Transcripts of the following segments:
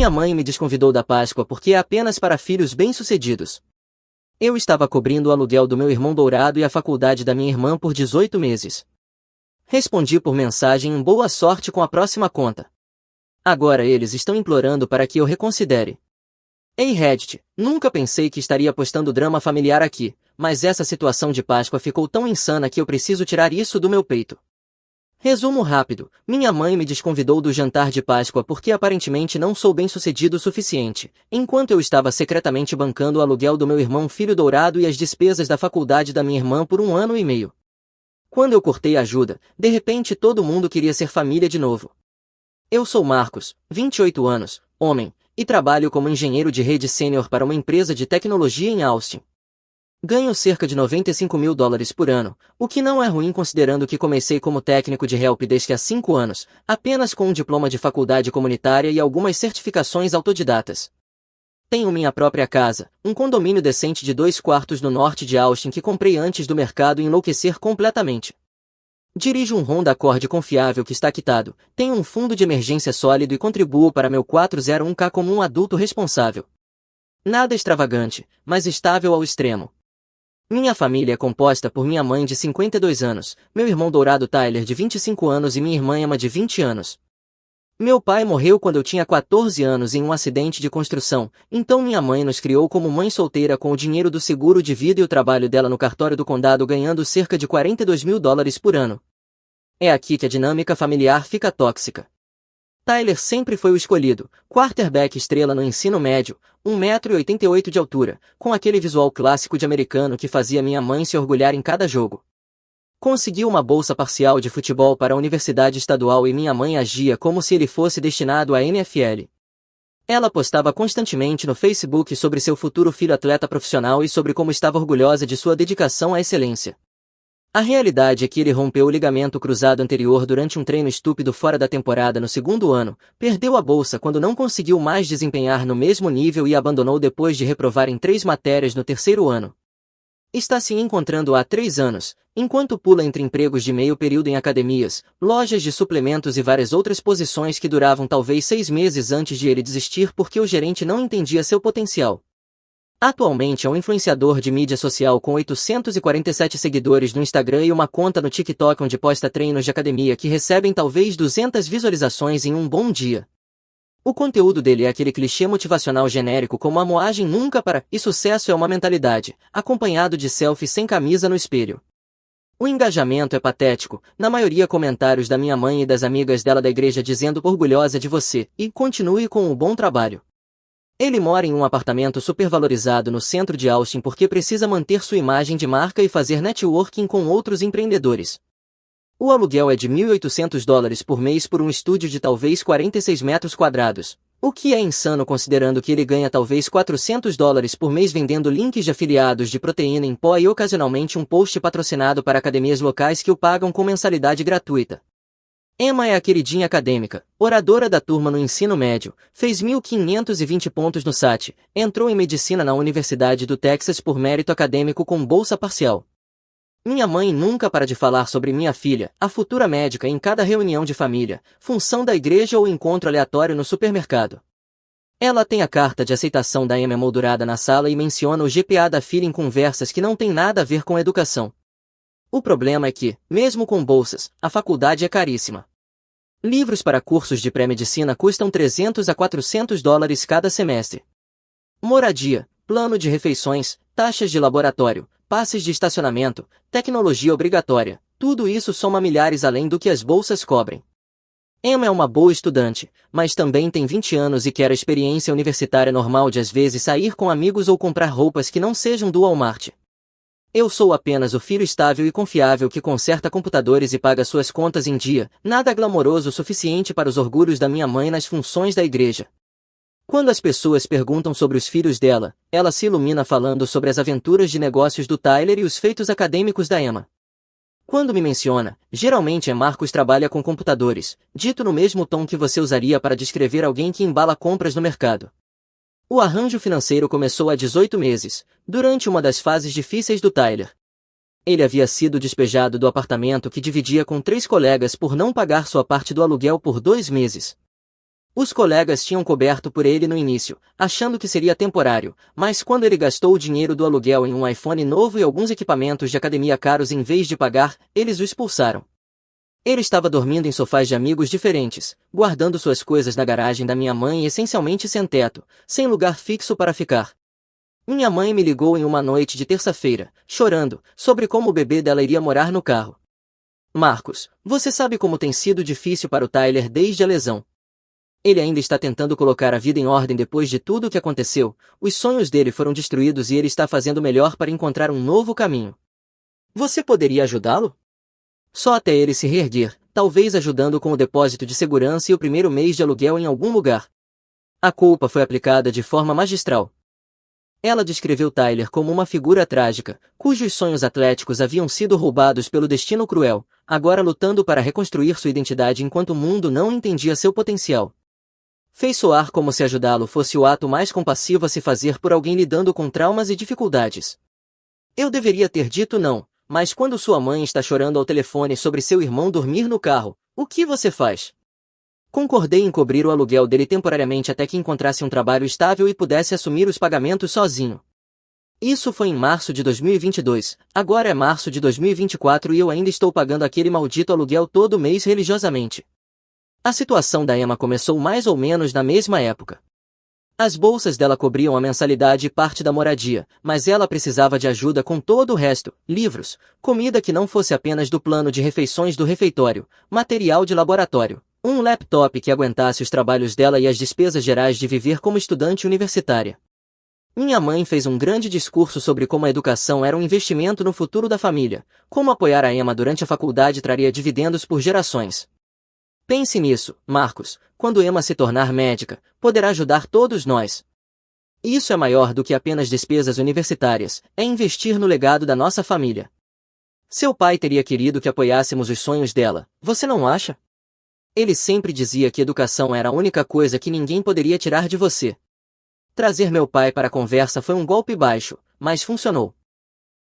Minha mãe me desconvidou da Páscoa porque é apenas para filhos bem-sucedidos. Eu estava cobrindo o aluguel do meu irmão dourado e a faculdade da minha irmã por 18 meses. Respondi por mensagem em boa sorte com a próxima conta. Agora eles estão implorando para que eu reconsidere. Ei Reddit, nunca pensei que estaria postando drama familiar aqui, mas essa situação de Páscoa ficou tão insana que eu preciso tirar isso do meu peito. Resumo rápido, minha mãe me desconvidou do jantar de Páscoa porque aparentemente não sou bem-sucedido o suficiente, enquanto eu estava secretamente bancando o aluguel do meu irmão filho dourado e as despesas da faculdade da minha irmã por 1 ano e meio. Quando eu cortei a ajuda, de repente todo mundo queria ser família de novo. Eu sou Marcos, 28 anos, homem, e trabalho como engenheiro de rede sênior para uma empresa de tecnologia em Austin. Ganho cerca de $95.000 por ano, o que não é ruim considerando que comecei como técnico de helpdesk há 5 anos, apenas com um diploma de faculdade comunitária e algumas certificações autodidatas. Tenho minha própria casa, um condomínio decente de 2 quartos no norte de Austin que comprei antes do mercado enlouquecer completamente. Dirijo um Honda Accord confiável que está quitado, tenho um fundo de emergência sólido e contribuo para meu 401k como um adulto responsável. Nada extravagante, mas estável ao extremo. Minha família é composta por minha mãe de 52 anos, meu irmão dourado Tyler de 25 anos e minha irmã Emma de 20 anos. Meu pai morreu quando eu tinha 14 anos em um acidente de construção, então minha mãe nos criou como mãe solteira com o dinheiro do seguro de vida e o trabalho dela no cartório do condado ganhando cerca de $42.000 por ano. É aqui que a dinâmica familiar fica tóxica. Tyler sempre foi o escolhido, quarterback estrela no ensino médio, 1,88 m de altura, com aquele visual clássico de americano que fazia minha mãe se orgulhar em cada jogo. Conseguiu uma bolsa parcial de futebol para a universidade estadual e minha mãe agia como se ele fosse destinado à NFL. Ela postava constantemente no Facebook sobre seu futuro filho atleta profissional e sobre como estava orgulhosa de sua dedicação à excelência. A realidade é que ele rompeu o ligamento cruzado anterior durante um treino estúpido fora da temporada no segundo ano, perdeu a bolsa quando não conseguiu mais desempenhar no mesmo nível e abandonou depois de reprovar em 3 matérias no terceiro ano. Está se encontrando há 3 anos, enquanto pula entre empregos de meio período em academias, lojas de suplementos e várias outras posições que duravam talvez 6 meses antes de ele desistir porque o gerente não entendia seu potencial. Atualmente é um influenciador de mídia social com 847 seguidores no Instagram e uma conta no TikTok onde posta treinos de academia que recebem talvez 200 visualizações em um bom dia. O conteúdo dele é aquele clichê motivacional genérico como a moagem nunca para e sucesso é uma mentalidade, acompanhado de selfie sem camisa no espelho. O engajamento é patético, na maioria comentários da minha mãe e das amigas dela da igreja dizendo orgulhosa de você e continue com o bom trabalho. Ele mora em um apartamento supervalorizado no centro de Austin porque precisa manter sua imagem de marca e fazer networking com outros empreendedores. O aluguel é de $1.800 por mês por um estúdio de talvez 46 metros quadrados, o que é insano considerando que ele ganha talvez $400 por mês vendendo links de afiliados de proteína em pó e ocasionalmente um post patrocinado para academias locais que o pagam com mensalidade gratuita. Emma é a queridinha acadêmica, oradora da turma no ensino médio, fez 1.520 pontos no SAT, entrou em medicina na Universidade do Texas por mérito acadêmico com bolsa parcial. Minha mãe nunca para de falar sobre minha filha, a futura médica em cada reunião de família, função da igreja ou encontro aleatório no supermercado. Ela tem a carta de aceitação da Emma moldurada na sala e menciona o GPA da filha em conversas que não tem nada a ver com educação. O problema é que, mesmo com bolsas, a faculdade é caríssima. Livros para cursos de pré-medicina custam $300 a $400 cada semestre. Moradia, plano de refeições, taxas de laboratório, passes de estacionamento, tecnologia obrigatória, tudo isso soma milhares além do que as bolsas cobrem. Emma é uma boa estudante, mas também tem 20 anos e quer a experiência universitária normal de às vezes sair com amigos ou comprar roupas que não sejam do Walmart. Eu sou apenas o filho estável e confiável que conserta computadores e paga suas contas em dia, nada glamouroso o suficiente para os orgulhos da minha mãe nas funções da igreja. Quando as pessoas perguntam sobre os filhos dela, ela se ilumina falando sobre as aventuras de negócios do Tyler e os feitos acadêmicos da Emma. Quando me menciona, geralmente é Marcos trabalha com computadores, dito no mesmo tom que você usaria para descrever alguém que embala compras no mercado. O arranjo financeiro começou há 18 meses, durante uma das fases difíceis do Tyler. Ele havia sido despejado do apartamento que dividia com 3 colegas por não pagar sua parte do aluguel por 2 meses. Os colegas tinham coberto por ele no início, achando que seria temporário, mas quando ele gastou o dinheiro do aluguel em um iPhone novo e alguns equipamentos de academia caros em vez de pagar, eles o expulsaram. Ele estava dormindo em sofás de amigos diferentes, guardando suas coisas na garagem da minha mãe e essencialmente sem teto, sem lugar fixo para ficar. Minha mãe me ligou em uma noite de terça-feira, chorando, sobre como o bebê dela iria morar no carro. Marcos, você sabe como tem sido difícil para o Tyler desde a lesão. Ele ainda está tentando colocar a vida em ordem depois de tudo o que aconteceu, os sonhos dele foram destruídos e ele está fazendo o melhor para encontrar um novo caminho. Você poderia ajudá-lo? Só até ele se reerguer, talvez ajudando com o depósito de segurança e o primeiro mês de aluguel em algum lugar. A culpa foi aplicada de forma magistral. Ela descreveu Tyler como uma figura trágica, cujos sonhos atléticos haviam sido roubados pelo destino cruel, agora lutando para reconstruir sua identidade enquanto o mundo não entendia seu potencial. Fez soar como se ajudá-lo fosse o ato mais compassivo a se fazer por alguém lidando com traumas e dificuldades. Eu deveria ter dito não, mas quando sua mãe está chorando ao telefone sobre seu irmão dormir no carro, o que você faz? Concordei em cobrir o aluguel dele temporariamente até que encontrasse um trabalho estável e pudesse assumir os pagamentos sozinho. Isso foi em março de 2022, agora é março de 2024 e eu ainda estou pagando aquele maldito aluguel todo mês religiosamente. A situação da Emma começou mais ou menos na mesma época. As bolsas dela cobriam a mensalidade e parte da moradia, mas ela precisava de ajuda com todo o resto, livros, comida que não fosse apenas do plano de refeições do refeitório, material de laboratório, um laptop que aguentasse os trabalhos dela e as despesas gerais de viver como estudante universitária. Minha mãe fez um grande discurso sobre como a educação era um investimento no futuro da família, como apoiar a Emma durante a faculdade traria dividendos por gerações. Pense nisso, Marcos, quando Emma se tornar médica, poderá ajudar todos nós. Isso é maior do que apenas despesas universitárias, é investir no legado da nossa família. Seu pai teria querido que apoiássemos os sonhos dela, você não acha? Ele sempre dizia que educação era a única coisa que ninguém poderia tirar de você. Trazer meu pai para a conversa foi um golpe baixo, mas funcionou.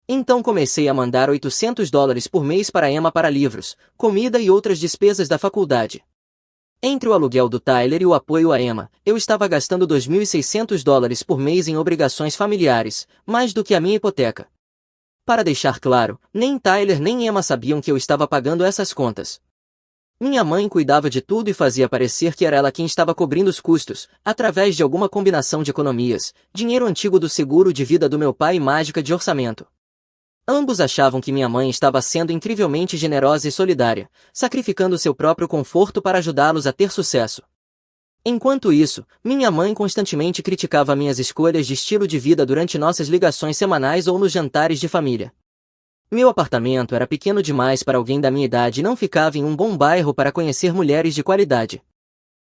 Então comecei a mandar $800 por mês para Emma para livros, comida e outras despesas da faculdade. Entre o aluguel do Tyler e o apoio a Emma, eu estava gastando $2.600 por mês em obrigações familiares, mais do que a minha hipoteca. Para deixar claro, nem Tyler nem Emma sabiam que eu estava pagando essas contas. Minha mãe cuidava de tudo e fazia parecer que era ela quem estava cobrindo os custos, através de alguma combinação de economias, dinheiro antigo do seguro de vida do meu pai e mágica de orçamento. Ambos achavam que minha mãe estava sendo incrivelmente generosa e solidária, sacrificando seu próprio conforto para ajudá-los a ter sucesso. Enquanto isso, minha mãe constantemente criticava minhas escolhas de estilo de vida durante nossas ligações semanais ou nos jantares de família. Meu apartamento era pequeno demais para alguém da minha idade e não ficava em um bom bairro para conhecer mulheres de qualidade.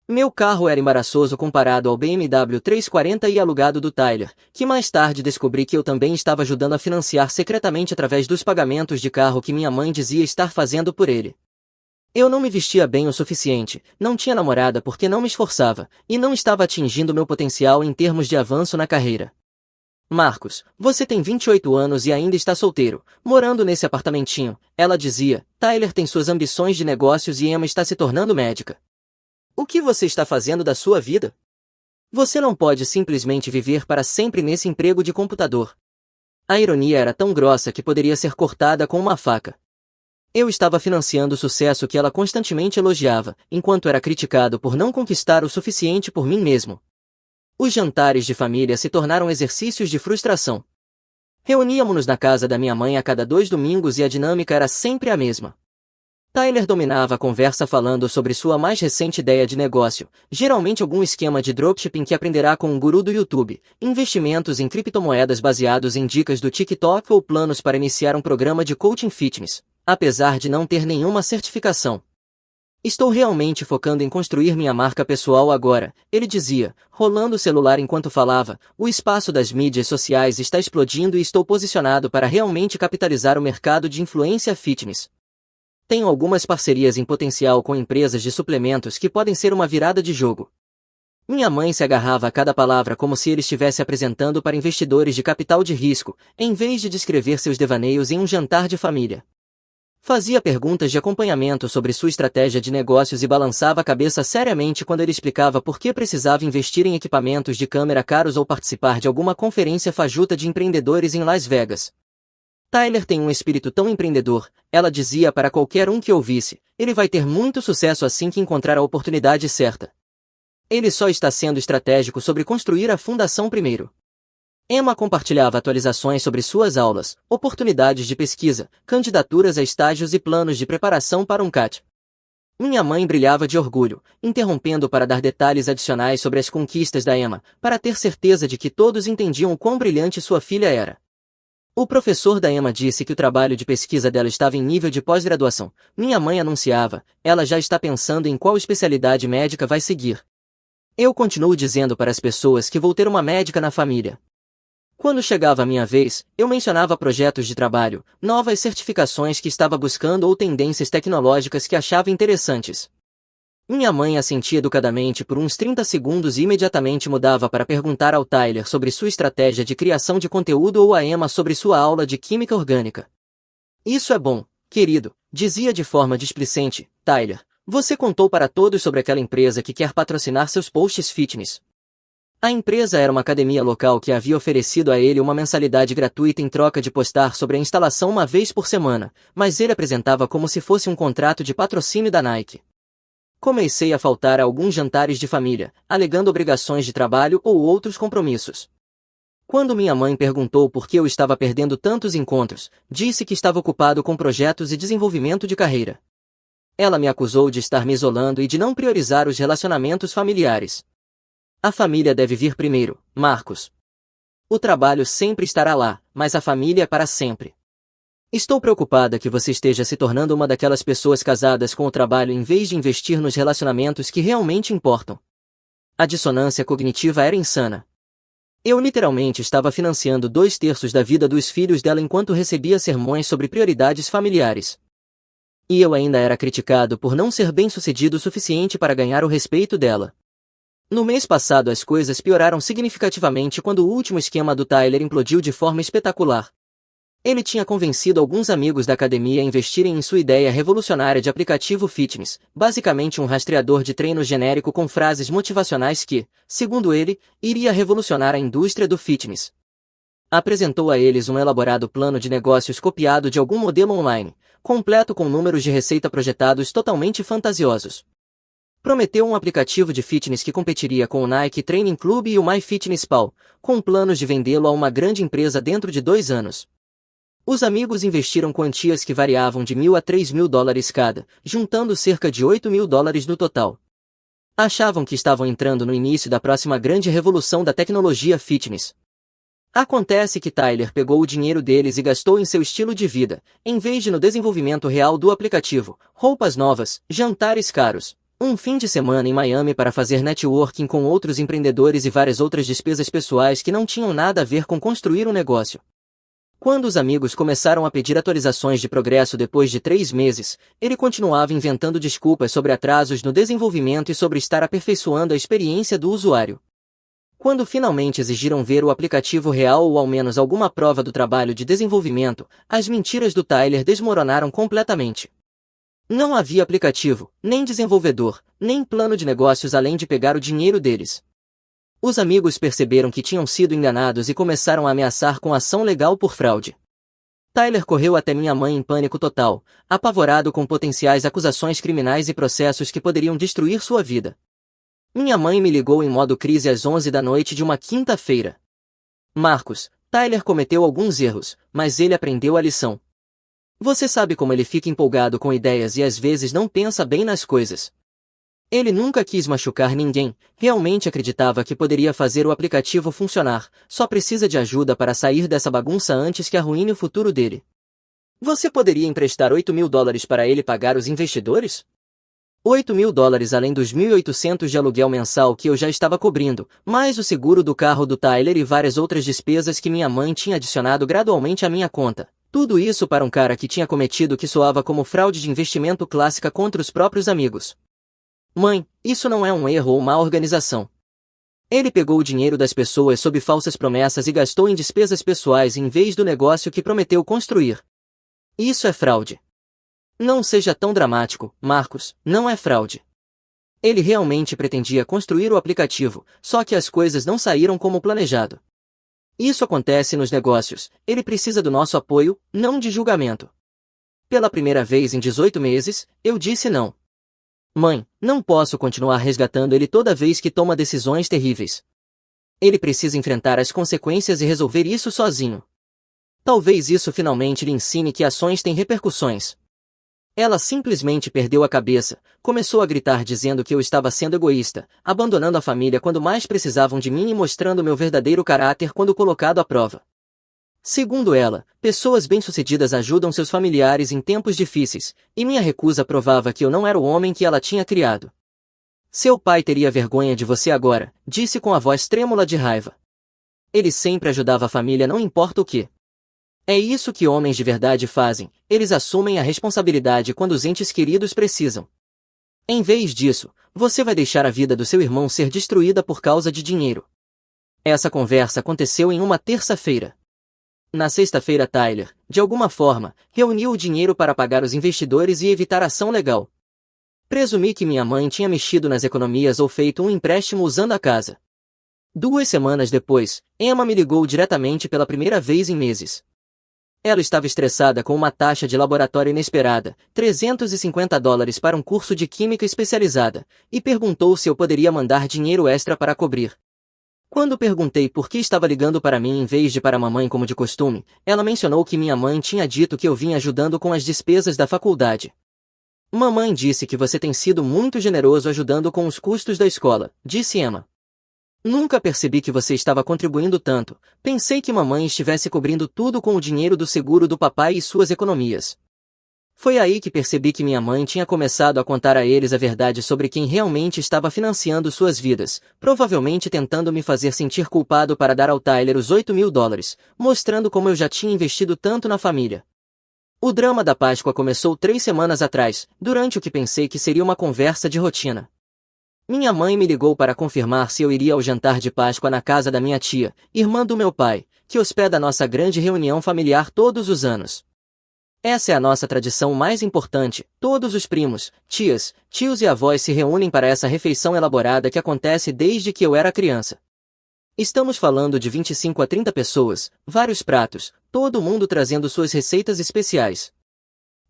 Meu carro era embaraçoso comparado ao BMW 340i alugado do Tyler, que mais tarde descobri que eu também estava ajudando a financiar secretamente através dos pagamentos de carro que minha mãe dizia estar fazendo por ele. Eu não me vestia bem o suficiente, não tinha namorada porque não me esforçava, e não estava atingindo meu potencial em termos de avanço na carreira. Marcos, você tem 28 anos e ainda está solteiro, morando nesse apartamentinho, ela dizia. Tyler tem suas ambições de negócios e Emma está se tornando médica. O que você está fazendo da sua vida? Você não pode simplesmente viver para sempre nesse emprego de computador. A ironia era tão grossa que poderia ser cortada com uma faca. Eu estava financiando o sucesso que ela constantemente elogiava, enquanto era criticado por não conquistar o suficiente por mim mesmo. Os jantares de família se tornaram exercícios de frustração. Reuníamos-nos na casa da minha mãe a cada 2 domingos e a dinâmica era sempre a mesma. Tyler dominava a conversa falando sobre sua mais recente ideia de negócio, geralmente algum esquema de dropshipping que aprenderá com um guru do YouTube, investimentos em criptomoedas baseados em dicas do TikTok ou planos para iniciar um programa de coaching fitness, apesar de não ter nenhuma certificação. Estou realmente focando em construir minha marca pessoal agora, ele dizia, rolando o celular enquanto falava. O espaço das mídias sociais está explodindo e estou posicionado para realmente capitalizar o mercado de influência fitness. Tenho algumas parcerias em potencial com empresas de suplementos que podem ser uma virada de jogo. Minha mãe se agarrava a cada palavra como se ele estivesse apresentando para investidores de capital de risco, em vez de descrever seus devaneios em um jantar de família. Fazia perguntas de acompanhamento sobre sua estratégia de negócios e balançava a cabeça seriamente quando ele explicava por que precisava investir em equipamentos de câmera caros ou participar de alguma conferência fajuta de empreendedores em Las Vegas. Tyler tem um espírito tão empreendedor, ela dizia para qualquer um que ouvisse, ele vai ter muito sucesso assim que encontrar a oportunidade certa. Ele só está sendo estratégico sobre construir a fundação primeiro. Emma compartilhava atualizações sobre suas aulas, oportunidades de pesquisa, candidaturas a estágios e planos de preparação para um CAT. Minha mãe brilhava de orgulho, interrompendo para dar detalhes adicionais sobre as conquistas da Emma, para ter certeza de que todos entendiam o quão brilhante sua filha era. O professor da Emma disse que o trabalho de pesquisa dela estava em nível de pós-graduação. Minha mãe anunciava, ela já está pensando em qual especialidade médica vai seguir. Eu continuo dizendo para as pessoas que vou ter uma médica na família. Quando chegava a minha vez, eu mencionava projetos de trabalho, novas certificações que estava buscando ou tendências tecnológicas que achava interessantes. Minha mãe assentia educadamente por uns 30 segundos e imediatamente mudava para perguntar ao Tyler sobre sua estratégia de criação de conteúdo ou a Emma sobre sua aula de química orgânica. Isso é bom, querido, dizia de forma displicente, Tyler. Você contou para todos sobre aquela empresa que quer patrocinar seus posts fitness. A empresa era uma academia local que havia oferecido a ele uma mensalidade gratuita em troca de postar sobre a instalação uma vez por semana, mas ele apresentava como se fosse um contrato de patrocínio da Nike. Comecei a faltar a alguns jantares de família, alegando obrigações de trabalho ou outros compromissos. Quando minha mãe perguntou por que eu estava perdendo tantos encontros, disse que estava ocupado com projetos e desenvolvimento de carreira. Ela me acusou de estar me isolando e de não priorizar os relacionamentos familiares. A família deve vir primeiro, Marcos. O trabalho sempre estará lá, mas a família é para sempre. Estou preocupada que você esteja se tornando uma daquelas pessoas casadas com o trabalho em vez de investir nos relacionamentos que realmente importam. A dissonância cognitiva era insana. Eu literalmente estava financiando 2/3 da vida dos filhos dela enquanto recebia sermões sobre prioridades familiares. E eu ainda era criticado por não ser bem-sucedido o suficiente para ganhar o respeito dela. No mês passado as coisas pioraram significativamente quando o último esquema do Tyler implodiu de forma espetacular. Ele tinha convencido alguns amigos da academia a investirem em sua ideia revolucionária de aplicativo fitness, basicamente um rastreador de treino genérico com frases motivacionais que, segundo ele, iria revolucionar a indústria do fitness. Apresentou a eles um elaborado plano de negócios copiado de algum modelo online, completo com números de receita projetados totalmente fantasiosos. Prometeu um aplicativo de fitness que competiria com o Nike Training Club e o MyFitnessPal, com planos de vendê-lo a uma grande empresa dentro de 2 anos. Os amigos investiram quantias que variavam de $1.000 a $3.000 cada, juntando cerca de $8.000 no total. Achavam que estavam entrando no início da próxima grande revolução da tecnologia fitness. Acontece que Tyler pegou o dinheiro deles e gastou em seu estilo de vida, em vez de no desenvolvimento real do aplicativo, roupas novas, jantares caros, um fim de semana em Miami para fazer networking com outros empreendedores e várias outras despesas pessoais que não tinham nada a ver com construir um negócio. Quando os amigos começaram a pedir atualizações de progresso depois de 3 meses, ele continuava inventando desculpas sobre atrasos no desenvolvimento e sobre estar aperfeiçoando a experiência do usuário. Quando finalmente exigiram ver o aplicativo real ou ao menos alguma prova do trabalho de desenvolvimento, as mentiras do Tyler desmoronaram completamente. Não havia aplicativo, nem desenvolvedor, nem plano de negócios além de pegar o dinheiro deles. Os amigos perceberam que tinham sido enganados e começaram a ameaçar com ação legal por fraude. Tyler correu até minha mãe em pânico total, apavorado com potenciais acusações criminais e processos que poderiam destruir sua vida. Minha mãe me ligou em modo crise às 11 da noite de uma quinta-feira. Marcos, Tyler cometeu alguns erros, mas ele aprendeu a lição. Você sabe como ele fica empolgado com ideias e às vezes não pensa bem nas coisas. Ele nunca quis machucar ninguém, realmente acreditava que poderia fazer o aplicativo funcionar, só precisa de ajuda para sair dessa bagunça antes que arruine o futuro dele. Você poderia emprestar $8.000 para ele pagar os investidores? $8.000 além dos 1.800 de aluguel mensal que eu já estava cobrindo, mais o seguro do carro do Tyler e várias outras despesas que minha mãe tinha adicionado gradualmente à minha conta. Tudo isso para um cara que tinha cometido o que soava como fraude de investimento clássica contra os próprios amigos. Mãe, isso não é um erro ou má organização. Ele pegou o dinheiro das pessoas sob falsas promessas e gastou em despesas pessoais em vez do negócio que prometeu construir. Isso é fraude. Não seja tão dramático, Marcos, não é fraude. Ele realmente pretendia construir o aplicativo, só que as coisas não saíram como planejado. Isso acontece nos negócios, ele precisa do nosso apoio, não de julgamento. Pela primeira vez em 18 meses, eu disse não. Mãe, não posso continuar resgatando ele toda vez que toma decisões terríveis. Ele precisa enfrentar as consequências e resolver isso sozinho. Talvez isso finalmente lhe ensine que ações têm repercussões. Ela simplesmente perdeu a cabeça, começou a gritar dizendo que eu estava sendo egoísta, abandonando a família quando mais precisavam de mim e mostrando meu verdadeiro caráter quando colocado à prova. Segundo ela, pessoas bem-sucedidas ajudam seus familiares em tempos difíceis, e minha recusa provava que eu não era o homem que ela tinha criado. Seu pai teria vergonha de você agora, disse com a voz trêmula de raiva. Ele sempre ajudava a família, não importa o que. É isso que homens de verdade fazem, eles assumem a responsabilidade quando os entes queridos precisam. Em vez disso, você vai deixar a vida do seu irmão ser destruída por causa de dinheiro. Essa conversa aconteceu em uma terça-feira. Na sexta-feira Tyler, de alguma forma, reuniu o dinheiro para pagar os investidores e evitar ação legal. Presumi que minha mãe tinha mexido nas economias ou feito um empréstimo usando a casa. 2 semanas depois, Emma me ligou diretamente pela primeira vez em meses. Ela estava estressada com uma taxa de laboratório inesperada, $350 para um curso de química especializada, e perguntou se eu poderia mandar dinheiro extra para cobrir. Quando perguntei por que estava ligando para mim em vez de para a mamãe como de costume, ela mencionou que minha mãe tinha dito que eu vinha ajudando com as despesas da faculdade. Mamãe disse que você tem sido muito generoso ajudando com os custos da escola, disse Emma. Nunca percebi que você estava contribuindo tanto, pensei que mamãe estivesse cobrindo tudo com o dinheiro do seguro do papai e suas economias. Foi aí que percebi que minha mãe tinha começado a contar a eles a verdade sobre quem realmente estava financiando suas vidas, provavelmente tentando me fazer sentir culpado para dar ao Tyler os $8.000, mostrando como eu já tinha investido tanto na família. O drama da Páscoa começou 3 semanas atrás, durante o que pensei que seria uma conversa de rotina. Minha mãe me ligou para confirmar se eu iria ao jantar de Páscoa na casa da minha tia, irmã do meu pai, que hospeda a nossa grande reunião familiar todos os anos. Essa é a nossa tradição mais importante, todos os primos, tias, tios e avós se reúnem para essa refeição elaborada que acontece desde que eu era criança. Estamos falando de 25 a 30 pessoas, vários pratos, todo mundo trazendo suas receitas especiais.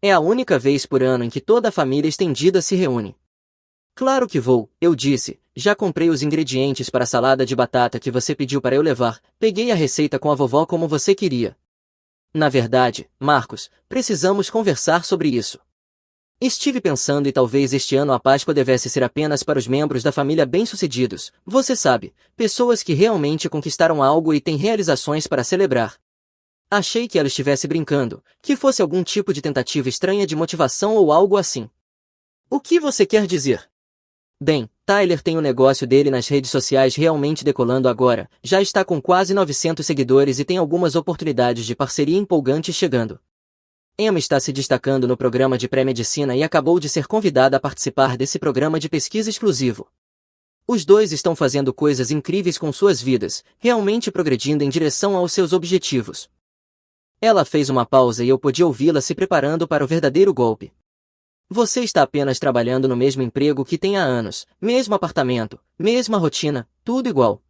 É a única vez por ano em que toda a família estendida se reúne. Claro que vou, eu disse, já comprei os ingredientes para a salada de batata que você pediu para eu levar, peguei a receita com a vovó como você queria. Na verdade, Marcos, precisamos conversar sobre isso. Estive pensando e talvez este ano a Páscoa devesse ser apenas para os membros da família bem-sucedidos, você sabe, pessoas que realmente conquistaram algo e têm realizações para celebrar. Achei que ela estivesse brincando, que fosse algum tipo de tentativa estranha de motivação ou algo assim. O que você quer dizer? Bem, Tyler tem o negócio dele nas redes sociais realmente decolando agora, já está com quase 900 seguidores e tem algumas oportunidades de parceria empolgantes chegando. Emma está se destacando no programa de pré-medicina e acabou de ser convidada a participar desse programa de pesquisa exclusivo. Os dois estão fazendo coisas incríveis com suas vidas, realmente progredindo em direção aos seus objetivos. Ela fez uma pausa e eu podia ouvi-la se preparando para o verdadeiro golpe. Você está apenas trabalhando no mesmo emprego que tem há anos, mesmo apartamento, mesma rotina, tudo igual.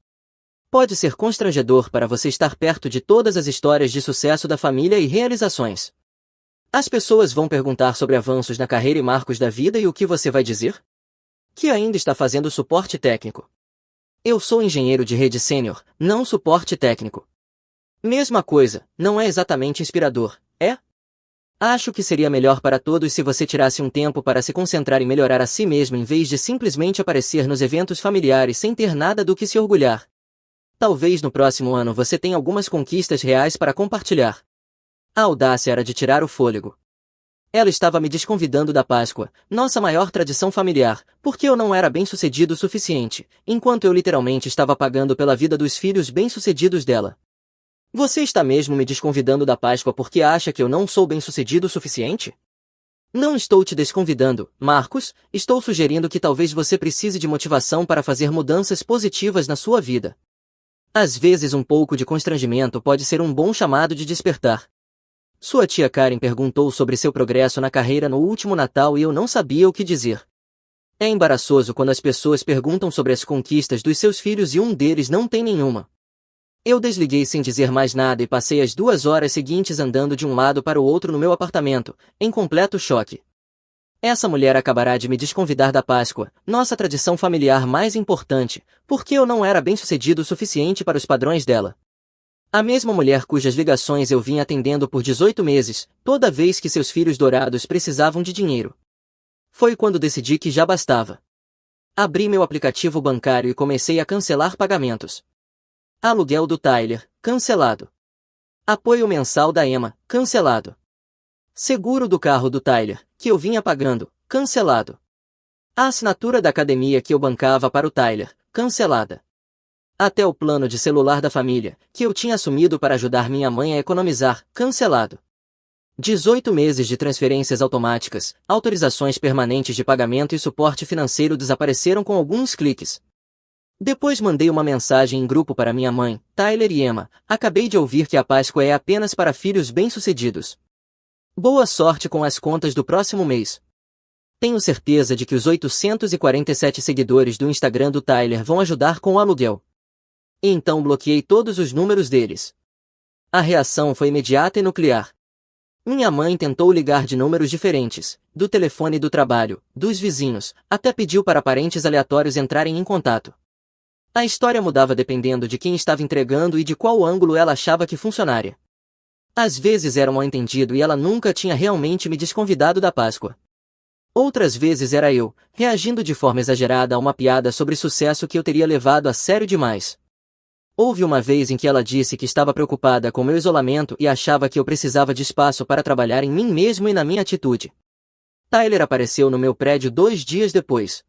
Pode ser constrangedor para você estar perto de todas as histórias de sucesso da família e realizações. As pessoas vão perguntar sobre avanços na carreira e marcos da vida e o que você vai dizer? Que ainda está fazendo suporte técnico. Eu sou engenheiro de rede sênior, não suporte técnico. Mesma coisa, não é exatamente inspirador, é? Acho que seria melhor para todos se você tirasse um tempo para se concentrar em melhorar a si mesmo em vez de simplesmente aparecer nos eventos familiares sem ter nada do que se orgulhar. Talvez no próximo ano você tenha algumas conquistas reais para compartilhar. A audácia era de tirar o fôlego. Ela estava me desconvidando da Páscoa, nossa maior tradição familiar, porque eu não era bem-sucedido o suficiente, enquanto eu literalmente estava pagando pela vida dos filhos bem-sucedidos dela. Você está mesmo me desconvidando da Páscoa porque acha que eu não sou bem-sucedido o suficiente? Não estou te desconvidando, Marcos, estou sugerindo que talvez você precise de motivação para fazer mudanças positivas na sua vida. Às vezes um pouco de constrangimento pode ser um bom chamado de despertar. Sua tia Karen perguntou sobre seu progresso na carreira no último Natal e eu não sabia o que dizer. É embaraçoso quando as pessoas perguntam sobre as conquistas dos seus filhos e um deles não tem nenhuma. Eu desliguei sem dizer mais nada e passei as 2 horas seguintes andando de um lado para o outro no meu apartamento, em completo choque. Essa mulher acabará de me desconvidar da Páscoa, nossa tradição familiar mais importante, porque eu não era bem-sucedido o suficiente para os padrões dela. A mesma mulher cujas ligações eu vinha atendendo por 18 meses, toda vez que seus filhos dourados precisavam de dinheiro. Foi quando decidi que já bastava. Abri meu aplicativo bancário e comecei a cancelar pagamentos. Aluguel do Tyler, cancelado. Apoio mensal da Emma, cancelado. Seguro do carro do Tyler, que eu vinha pagando, cancelado. A assinatura da academia que eu bancava para o Tyler, cancelada. Até o plano de celular da família, que eu tinha assumido para ajudar minha mãe a economizar, cancelado. 18 meses de transferências automáticas, autorizações permanentes de pagamento e suporte financeiro desapareceram com alguns cliques. Depois mandei uma mensagem em grupo para minha mãe, Tyler e Emma. Acabei de ouvir que a Páscoa é apenas para filhos bem-sucedidos. Boa sorte com as contas do próximo mês. Tenho certeza de que os 847 seguidores do Instagram do Tyler vão ajudar com o aluguel. E então bloqueei todos os números deles. A reação foi imediata e nuclear. Minha mãe tentou ligar de números diferentes, do telefone do trabalho, dos vizinhos, até pediu para parentes aleatórios entrarem em contato. A história mudava dependendo de quem estava entregando e de qual ângulo ela achava que funcionaria. Às vezes era um mal-entendido e ela nunca tinha realmente me desconvidado da Páscoa. Outras vezes era eu, reagindo de forma exagerada a uma piada sobre sucesso que eu teria levado a sério demais. Houve uma vez em que ela disse que estava preocupada com meu isolamento e achava que eu precisava de espaço para trabalhar em mim mesmo e na minha atitude. Tyler apareceu no meu prédio 2 dias depois.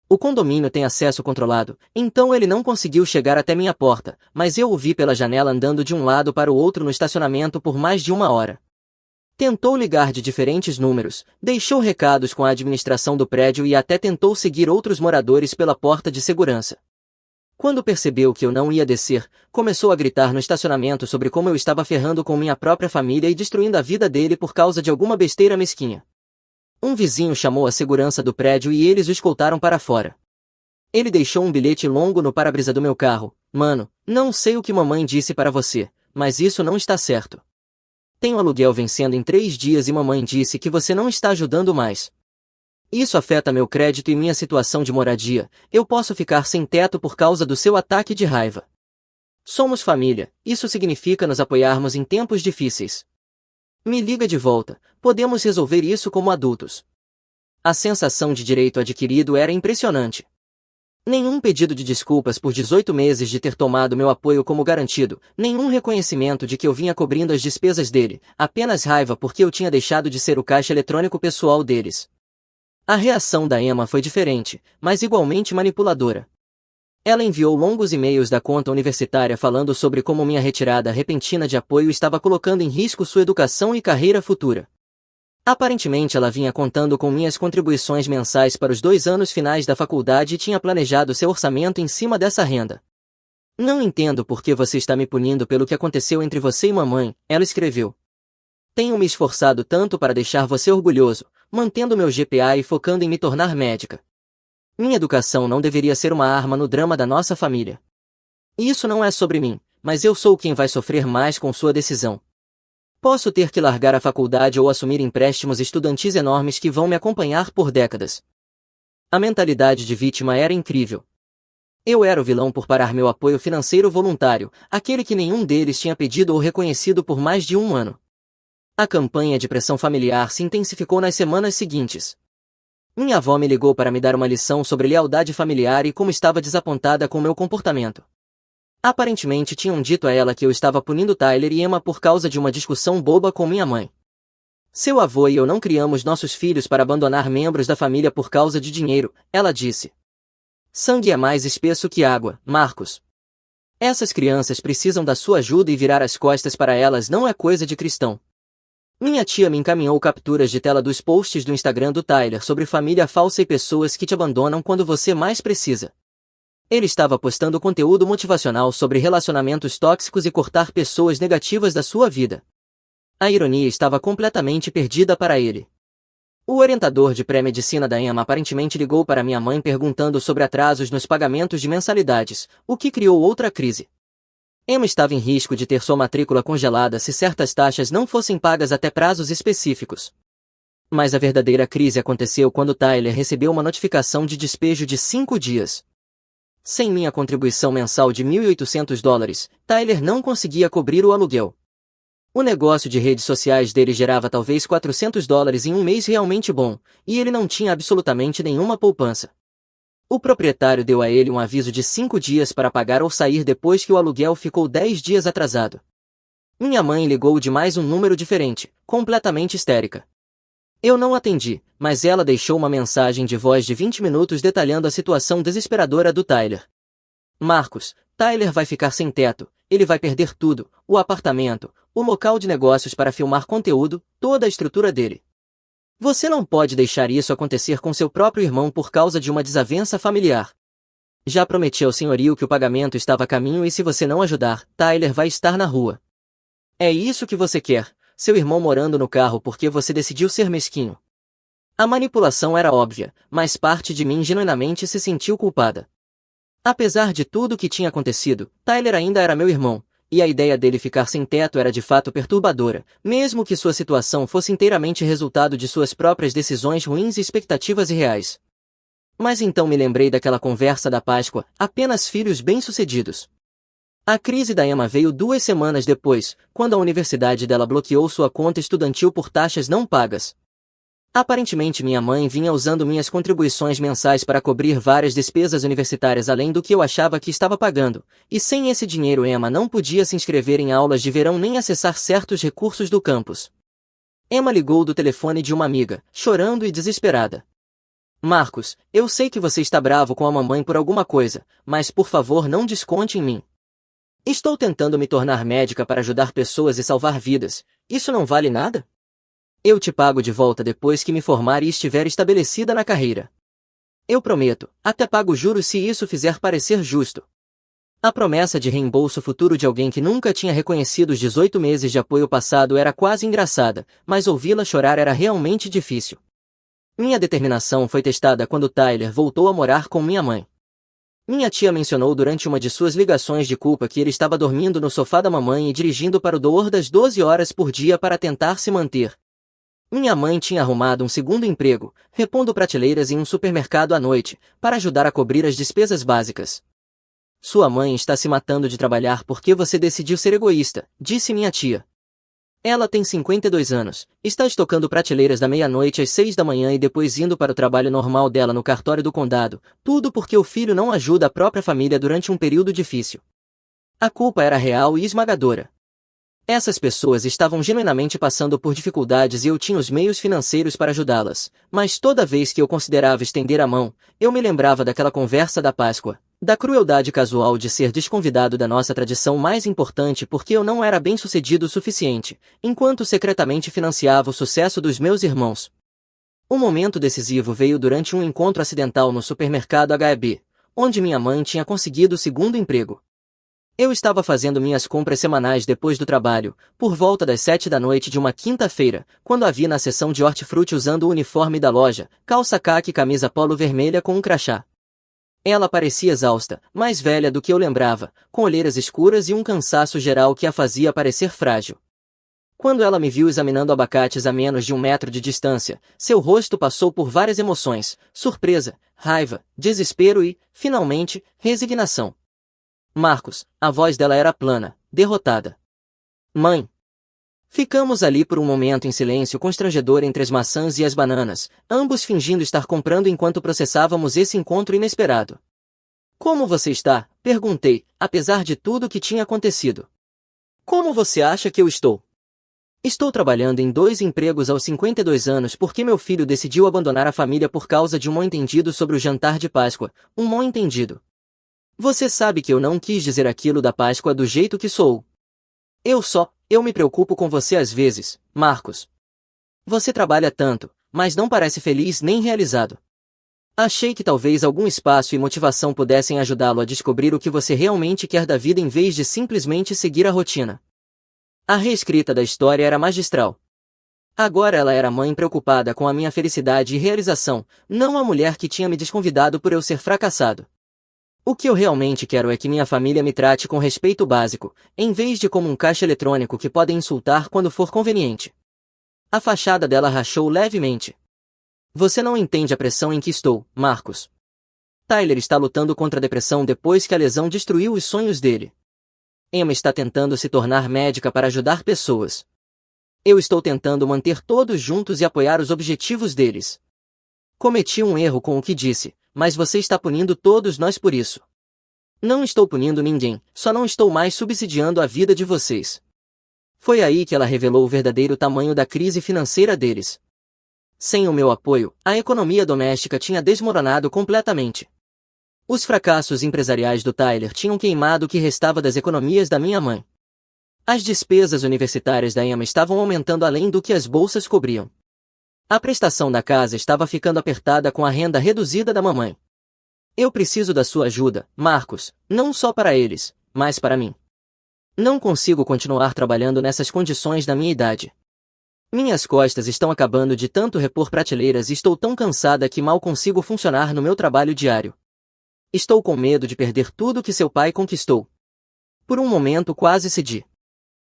O condomínio tem acesso controlado, então ele não conseguiu chegar até minha porta, mas eu o vi pela janela andando de um lado para o outro no estacionamento por mais de 1 hora. Tentou ligar de diferentes números, deixou recados com a administração do prédio e até tentou seguir outros moradores pela porta de segurança. Quando percebeu que eu não ia descer, começou a gritar no estacionamento sobre como eu estava ferrando com minha própria família e destruindo a vida dele por causa de alguma besteira mesquinha. Um vizinho chamou a segurança do prédio e eles o escoltaram para fora. Ele deixou um bilhete longo no para-brisa do meu carro. Mano, não sei o que mamãe disse para você, mas isso não está certo. Tenho aluguel vencendo em 3 dias e mamãe disse que você não está ajudando mais. Isso afeta meu crédito e minha situação de moradia. Eu posso ficar sem teto por causa do seu ataque de raiva. Somos família, isso significa nos apoiarmos em tempos difíceis. Me liga de volta, podemos resolver isso como adultos. A sensação de direito adquirido era impressionante. Nenhum pedido de desculpas por 18 meses de ter tomado meu apoio como garantido, nenhum reconhecimento de que eu vinha cobrindo as despesas dele, apenas raiva porque eu tinha deixado de ser o caixa eletrônico pessoal deles. A reação da Emma foi diferente, mas igualmente manipuladora. Ela enviou longos e-mails da conta universitária falando sobre como minha retirada repentina de apoio estava colocando em risco sua educação e carreira futura. Aparentemente ela vinha contando com minhas contribuições mensais para os 2 anos finais da faculdade e tinha planejado seu orçamento em cima dessa renda. Não entendo por que você está me punindo pelo que aconteceu entre você e mamãe, ela escreveu. Tenho me esforçado tanto para deixar você orgulhoso, mantendo meu GPA e focando em me tornar médica. Minha educação não deveria ser uma arma no drama da nossa família. Isso não é sobre mim, mas eu sou quem vai sofrer mais com sua decisão. Posso ter que largar a faculdade ou assumir empréstimos estudantis enormes que vão me acompanhar por décadas. A mentalidade de vítima era incrível. Eu era o vilão por parar meu apoio financeiro voluntário, aquele que nenhum deles tinha pedido ou reconhecido por mais de 1 ano. A campanha de pressão familiar se intensificou nas semanas seguintes. Minha avó me ligou para me dar uma lição sobre lealdade familiar e como estava desapontada com meu comportamento. Aparentemente tinham dito a ela que eu estava punindo Tyler e Emma por causa de uma discussão boba com minha mãe. Seu avô e eu não criamos nossos filhos para abandonar membros da família por causa de dinheiro, ela disse. Sangue é mais espesso que água, Marcos. Essas crianças precisam da sua ajuda e virar as costas para elas não é coisa de cristão. Minha tia me encaminhou capturas de tela dos posts do Instagram do Tyler sobre família falsa e pessoas que te abandonam quando você mais precisa. Ele estava postando conteúdo motivacional sobre relacionamentos tóxicos e cortar pessoas negativas da sua vida. A ironia estava completamente perdida para ele. O orientador de pré-medicina da Emma aparentemente ligou para minha mãe perguntando sobre atrasos nos pagamentos de mensalidades, o que criou outra crise. Emma estava em risco de ter sua matrícula congelada se certas taxas não fossem pagas até prazos específicos. Mas a verdadeira crise aconteceu quando Tyler recebeu uma notificação de despejo de 5 dias. Sem minha contribuição mensal de $1.800, Tyler não conseguia cobrir o aluguel. O negócio de redes sociais dele gerava talvez $400 em um mês realmente bom, e ele não tinha absolutamente nenhuma poupança. O proprietário deu a ele um aviso de 5 dias para pagar ou sair depois que o aluguel ficou 10 dias atrasado. Minha mãe ligou de mais um número diferente, completamente histérica. Eu não atendi, mas ela deixou uma mensagem de voz de 20 minutos detalhando a situação desesperadora do Tyler. Marcos, Tyler vai ficar sem teto, ele vai perder tudo, o apartamento, o local de negócios para filmar conteúdo, toda a estrutura dele. Você não pode deixar isso acontecer com seu próprio irmão por causa de uma desavença familiar. Já prometi ao senhorio que o pagamento estava a caminho e se você não ajudar, Tyler vai estar na rua. É isso que você quer, seu irmão morando no carro porque você decidiu ser mesquinho. A manipulação era óbvia, mas parte de mim genuinamente se sentiu culpada. Apesar de tudo o que tinha acontecido, Tyler ainda era meu irmão, e a ideia dele ficar sem teto era de fato perturbadora, mesmo que sua situação fosse inteiramente resultado de suas próprias decisões ruins e expectativas irreais. Mas então me lembrei daquela conversa da Páscoa, apenas filhos bem-sucedidos. A crise da Emma veio 2 semanas depois, quando a universidade dela bloqueou sua conta estudantil por taxas não pagas. Aparentemente minha mãe vinha usando minhas contribuições mensais para cobrir várias despesas universitárias além do que eu achava que estava pagando, e sem esse dinheiro Emma não podia se inscrever em aulas de verão nem acessar certos recursos do campus. Emma ligou do telefone de uma amiga, chorando e desesperada. Marcos, eu sei que você está bravo com a mamãe por alguma coisa, mas por favor não desconte em mim. Estou tentando me tornar médica para ajudar pessoas e salvar vidas, isso não vale nada? Eu te pago de volta depois que me formar e estiver estabelecida na carreira. Eu prometo, até pago juros se isso fizer parecer justo. A promessa de reembolso futuro de alguém que nunca tinha reconhecido os 18 meses de apoio passado era quase engraçada, mas ouvi-la chorar era realmente difícil. Minha determinação foi testada quando Tyler voltou a morar com minha mãe. Minha tia mencionou durante uma de suas ligações de culpa que ele estava dormindo no sofá da mamãe e dirigindo para o door das 12 horas por dia para tentar se manter. Minha mãe tinha arrumado um segundo emprego, repondo prateleiras em um supermercado à noite, para ajudar a cobrir as despesas básicas. Sua mãe está se matando de trabalhar porque você decidiu ser egoísta, disse minha tia. Ela tem 52 anos, está estocando prateleiras da meia-noite às 6 da manhã e depois indo para o trabalho normal dela no cartório do condado, tudo porque o filho não ajuda a própria família durante um período difícil. A culpa era real e esmagadora. Essas pessoas estavam genuinamente passando por dificuldades e eu tinha os meios financeiros para ajudá-las, mas toda vez que eu considerava estender a mão, eu me lembrava daquela conversa da Páscoa, da crueldade casual de ser desconvidado da nossa tradição mais importante porque eu não era bem-sucedido o suficiente, enquanto secretamente financiava o sucesso dos meus irmãos. O momento decisivo veio durante um encontro acidental no supermercado H&B, onde minha mãe tinha conseguido o segundo emprego. Eu estava fazendo minhas compras semanais depois do trabalho, por volta das 7 da noite de uma quinta-feira, quando a vi na seção de hortifruti usando o uniforme da loja, calça caque e camisa polo vermelha com um crachá. Ela parecia exausta, mais velha do que eu lembrava, com olheiras escuras e um cansaço geral que a fazia parecer frágil. Quando ela me viu examinando abacates a menos de 1 metro de distância, seu rosto passou por várias emoções, surpresa, raiva, desespero e, finalmente, resignação. Marcos, a voz dela era plana, derrotada. Mãe. Ficamos ali por um momento em silêncio constrangedor entre as maçãs e as bananas, ambos fingindo estar comprando enquanto processávamos esse encontro inesperado. Como você está? Perguntei, apesar de tudo o que tinha acontecido. Como você acha que eu estou? Estou trabalhando em 2 empregos aos 52 anos porque meu filho decidiu abandonar a família por causa de um mal-entendido sobre o jantar de Páscoa, um mal-entendido. Você sabe que eu não quis dizer aquilo da Páscoa do jeito que sou. Eu me preocupo com você às vezes, Marcos. Você trabalha tanto, mas não parece feliz nem realizado. Achei que talvez algum espaço e motivação pudessem ajudá-lo a descobrir o que você realmente quer da vida em vez de simplesmente seguir a rotina. A reescrita da história era magistral. Agora ela era mãe preocupada com a minha felicidade e realização, não a mulher que tinha me desconvidado por eu ser fracassado. O que eu realmente quero é que minha família me trate com respeito básico, em vez de como um caixa eletrônico que podem insultar quando for conveniente. A fachada dela rachou levemente. Você não entende a pressão em que estou, Marcos. Tyler está lutando contra a depressão depois que a lesão destruiu os sonhos dele. Emma está tentando se tornar médica para ajudar pessoas. Eu estou tentando manter todos juntos e apoiar os objetivos deles. Cometi um erro com o que disse, mas você está punindo todos nós por isso. Não estou punindo ninguém, só não estou mais subsidiando a vida de vocês. Foi aí que ela revelou o verdadeiro tamanho da crise financeira deles. Sem o meu apoio, a economia doméstica tinha desmoronado completamente. Os fracassos empresariais do Tyler tinham queimado o que restava das economias da minha mãe. As despesas universitárias da Emma estavam aumentando além do que as bolsas cobriam. A prestação da casa estava ficando apertada com a renda reduzida da mamãe. Eu preciso da sua ajuda, Marcos, não só para eles, mas para mim. Não consigo continuar trabalhando nessas condições na minha idade. Minhas costas estão acabando de tanto repor prateleiras e estou tão cansada que mal consigo funcionar no meu trabalho diário. Estou com medo de perder tudo que seu pai conquistou. Por um momento quase cedi.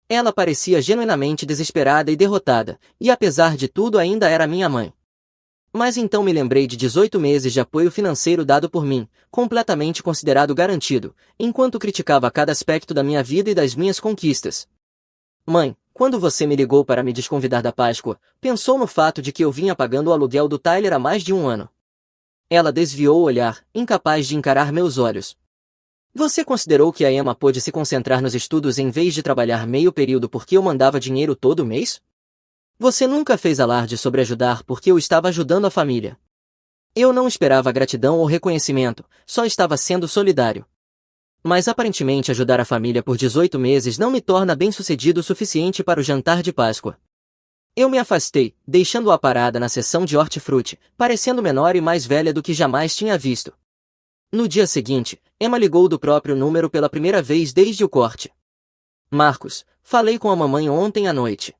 Ela parecia genuinamente desesperada e derrotada, e apesar de tudo ainda era minha mãe. Mas então me lembrei de 18 meses de apoio financeiro dado por mim, completamente considerado garantido, enquanto criticava cada aspecto da minha vida e das minhas conquistas. Mãe, quando você me ligou para me desconvidar da Páscoa, pensou no fato de que eu vinha pagando o aluguel do Tyler há mais de um ano. Ela desviou o olhar, incapaz de encarar meus olhos. Você considerou que a Emma pôde se concentrar nos estudos em vez de trabalhar meio período porque eu mandava dinheiro todo mês? Você nunca fez alarde sobre ajudar porque eu estava ajudando a família. Eu não esperava gratidão ou reconhecimento, só estava sendo solidário. Mas aparentemente ajudar a família por 18 meses não me torna bem-sucedido o suficiente para o jantar de Páscoa. Eu me afastei, deixando-a parada na seção de hortifruti, parecendo menor e mais velha do que jamais tinha visto. No dia seguinte, Emma ligou do próprio número pela primeira vez desde o corte. Marcos, falei com a mamãe ontem à noite.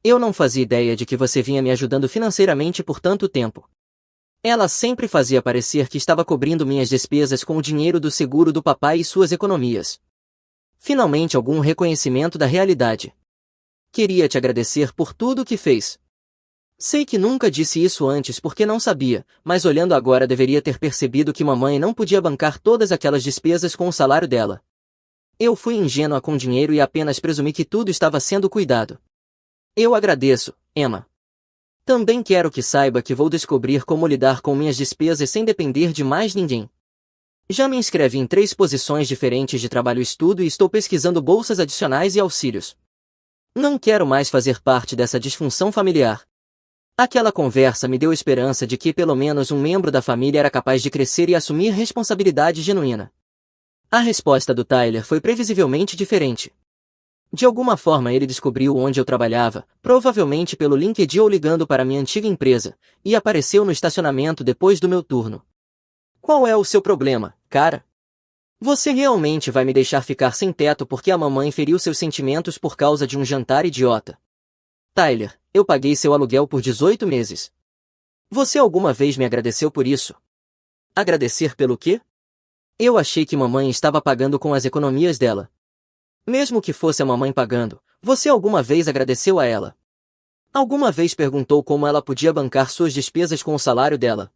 Eu não fazia ideia de que você vinha me ajudando financeiramente por tanto tempo. Ela sempre fazia parecer que estava cobrindo minhas despesas com o dinheiro do seguro do papai e suas economias. Finalmente algum reconhecimento da realidade. Queria te agradecer por tudo o que fez. Sei que nunca disse isso antes porque não sabia, mas olhando agora deveria ter percebido que mamãe não podia bancar todas aquelas despesas com o salário dela. Eu fui ingênua com dinheiro e apenas presumi que tudo estava sendo cuidado. Eu agradeço, Emma. Também quero que saiba que vou descobrir como lidar com minhas despesas sem depender de mais ninguém. Já me inscrevi em 3 posições diferentes de trabalho e estudo e estou pesquisando bolsas adicionais e auxílios. Não quero mais fazer parte dessa disfunção familiar. Aquela conversa me deu esperança de que pelo menos um membro da família era capaz de crescer e assumir responsabilidade genuína. A resposta do Tyler foi previsivelmente diferente. De alguma forma ele descobriu onde eu trabalhava, provavelmente pelo LinkedIn ou ligando para minha antiga empresa, e apareceu no estacionamento depois do meu turno. Qual é o seu problema, cara? Você realmente vai me deixar ficar sem teto porque a mamãe feriu seus sentimentos por causa de um jantar idiota? Tyler, eu paguei seu aluguel por 18 meses. Você alguma vez me agradeceu por isso? Agradecer pelo quê? Eu achei que mamãe estava pagando com as economias dela. Mesmo que fosse a mamãe pagando, você alguma vez agradeceu a ela? Alguma vez perguntou como ela podia bancar suas despesas com o salário dela?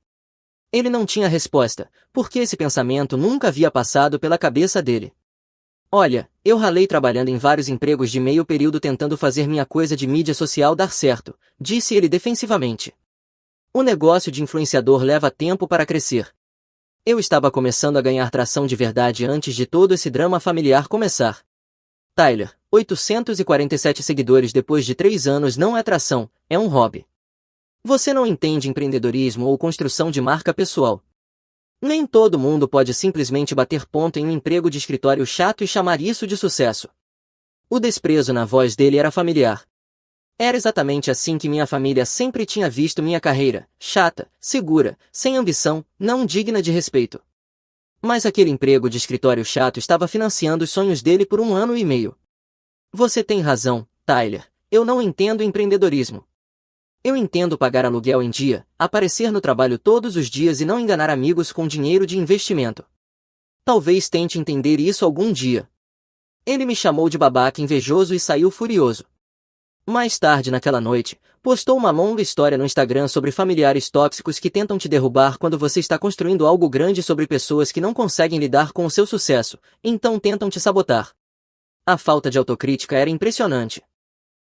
Ele não tinha resposta, porque esse pensamento nunca havia passado pela cabeça dele. Olha, eu ralei trabalhando em vários empregos de meio período tentando fazer minha coisa de mídia social dar certo, disse ele defensivamente. O negócio de influenciador leva tempo para crescer. Eu estava começando a ganhar tração de verdade antes de todo esse drama familiar começar. Tyler, 847 seguidores depois de 3 anos não é tração, é um hobby. Você não entende empreendedorismo ou construção de marca pessoal. Nem todo mundo pode simplesmente bater ponto em um emprego de escritório chato e chamar isso de sucesso. O desprezo na voz dele era familiar. Era exatamente assim que minha família sempre tinha visto minha carreira, chata, segura, sem ambição, não digna de respeito. Mas aquele emprego de escritório chato estava financiando os sonhos dele por 1 ano e meio. Você tem razão, Tyler. Eu não entendo empreendedorismo. Eu entendo pagar aluguel em dia, aparecer no trabalho todos os dias e não enganar amigos com dinheiro de investimento. Talvez tente entender isso algum dia. Ele me chamou de babaca invejoso e saiu furioso. Mais tarde naquela noite, postou uma longa história no Instagram sobre familiares tóxicos que tentam te derrubar quando você está construindo algo grande, sobre pessoas que não conseguem lidar com o seu sucesso, então tentam te sabotar. A falta de autocrítica era impressionante.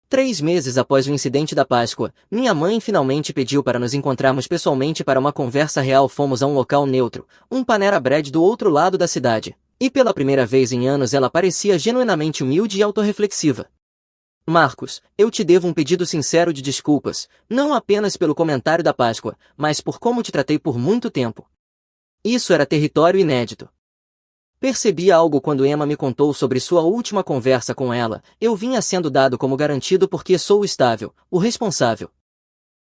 3 meses após o incidente da Páscoa, minha mãe finalmente pediu para nos encontrarmos pessoalmente para uma conversa real. Fomos a um local neutro, um Panera Bread do outro lado da cidade, e pela primeira vez em anos ela parecia genuinamente humilde e autorreflexiva. Marcos, eu te devo um pedido sincero de desculpas, não apenas pelo comentário da Páscoa, mas por como te tratei por muito tempo. Isso era território inédito. Percebi algo quando Emma me contou sobre sua última conversa com ela. Eu vinha sendo dado como garantido porque sou o estável, o responsável.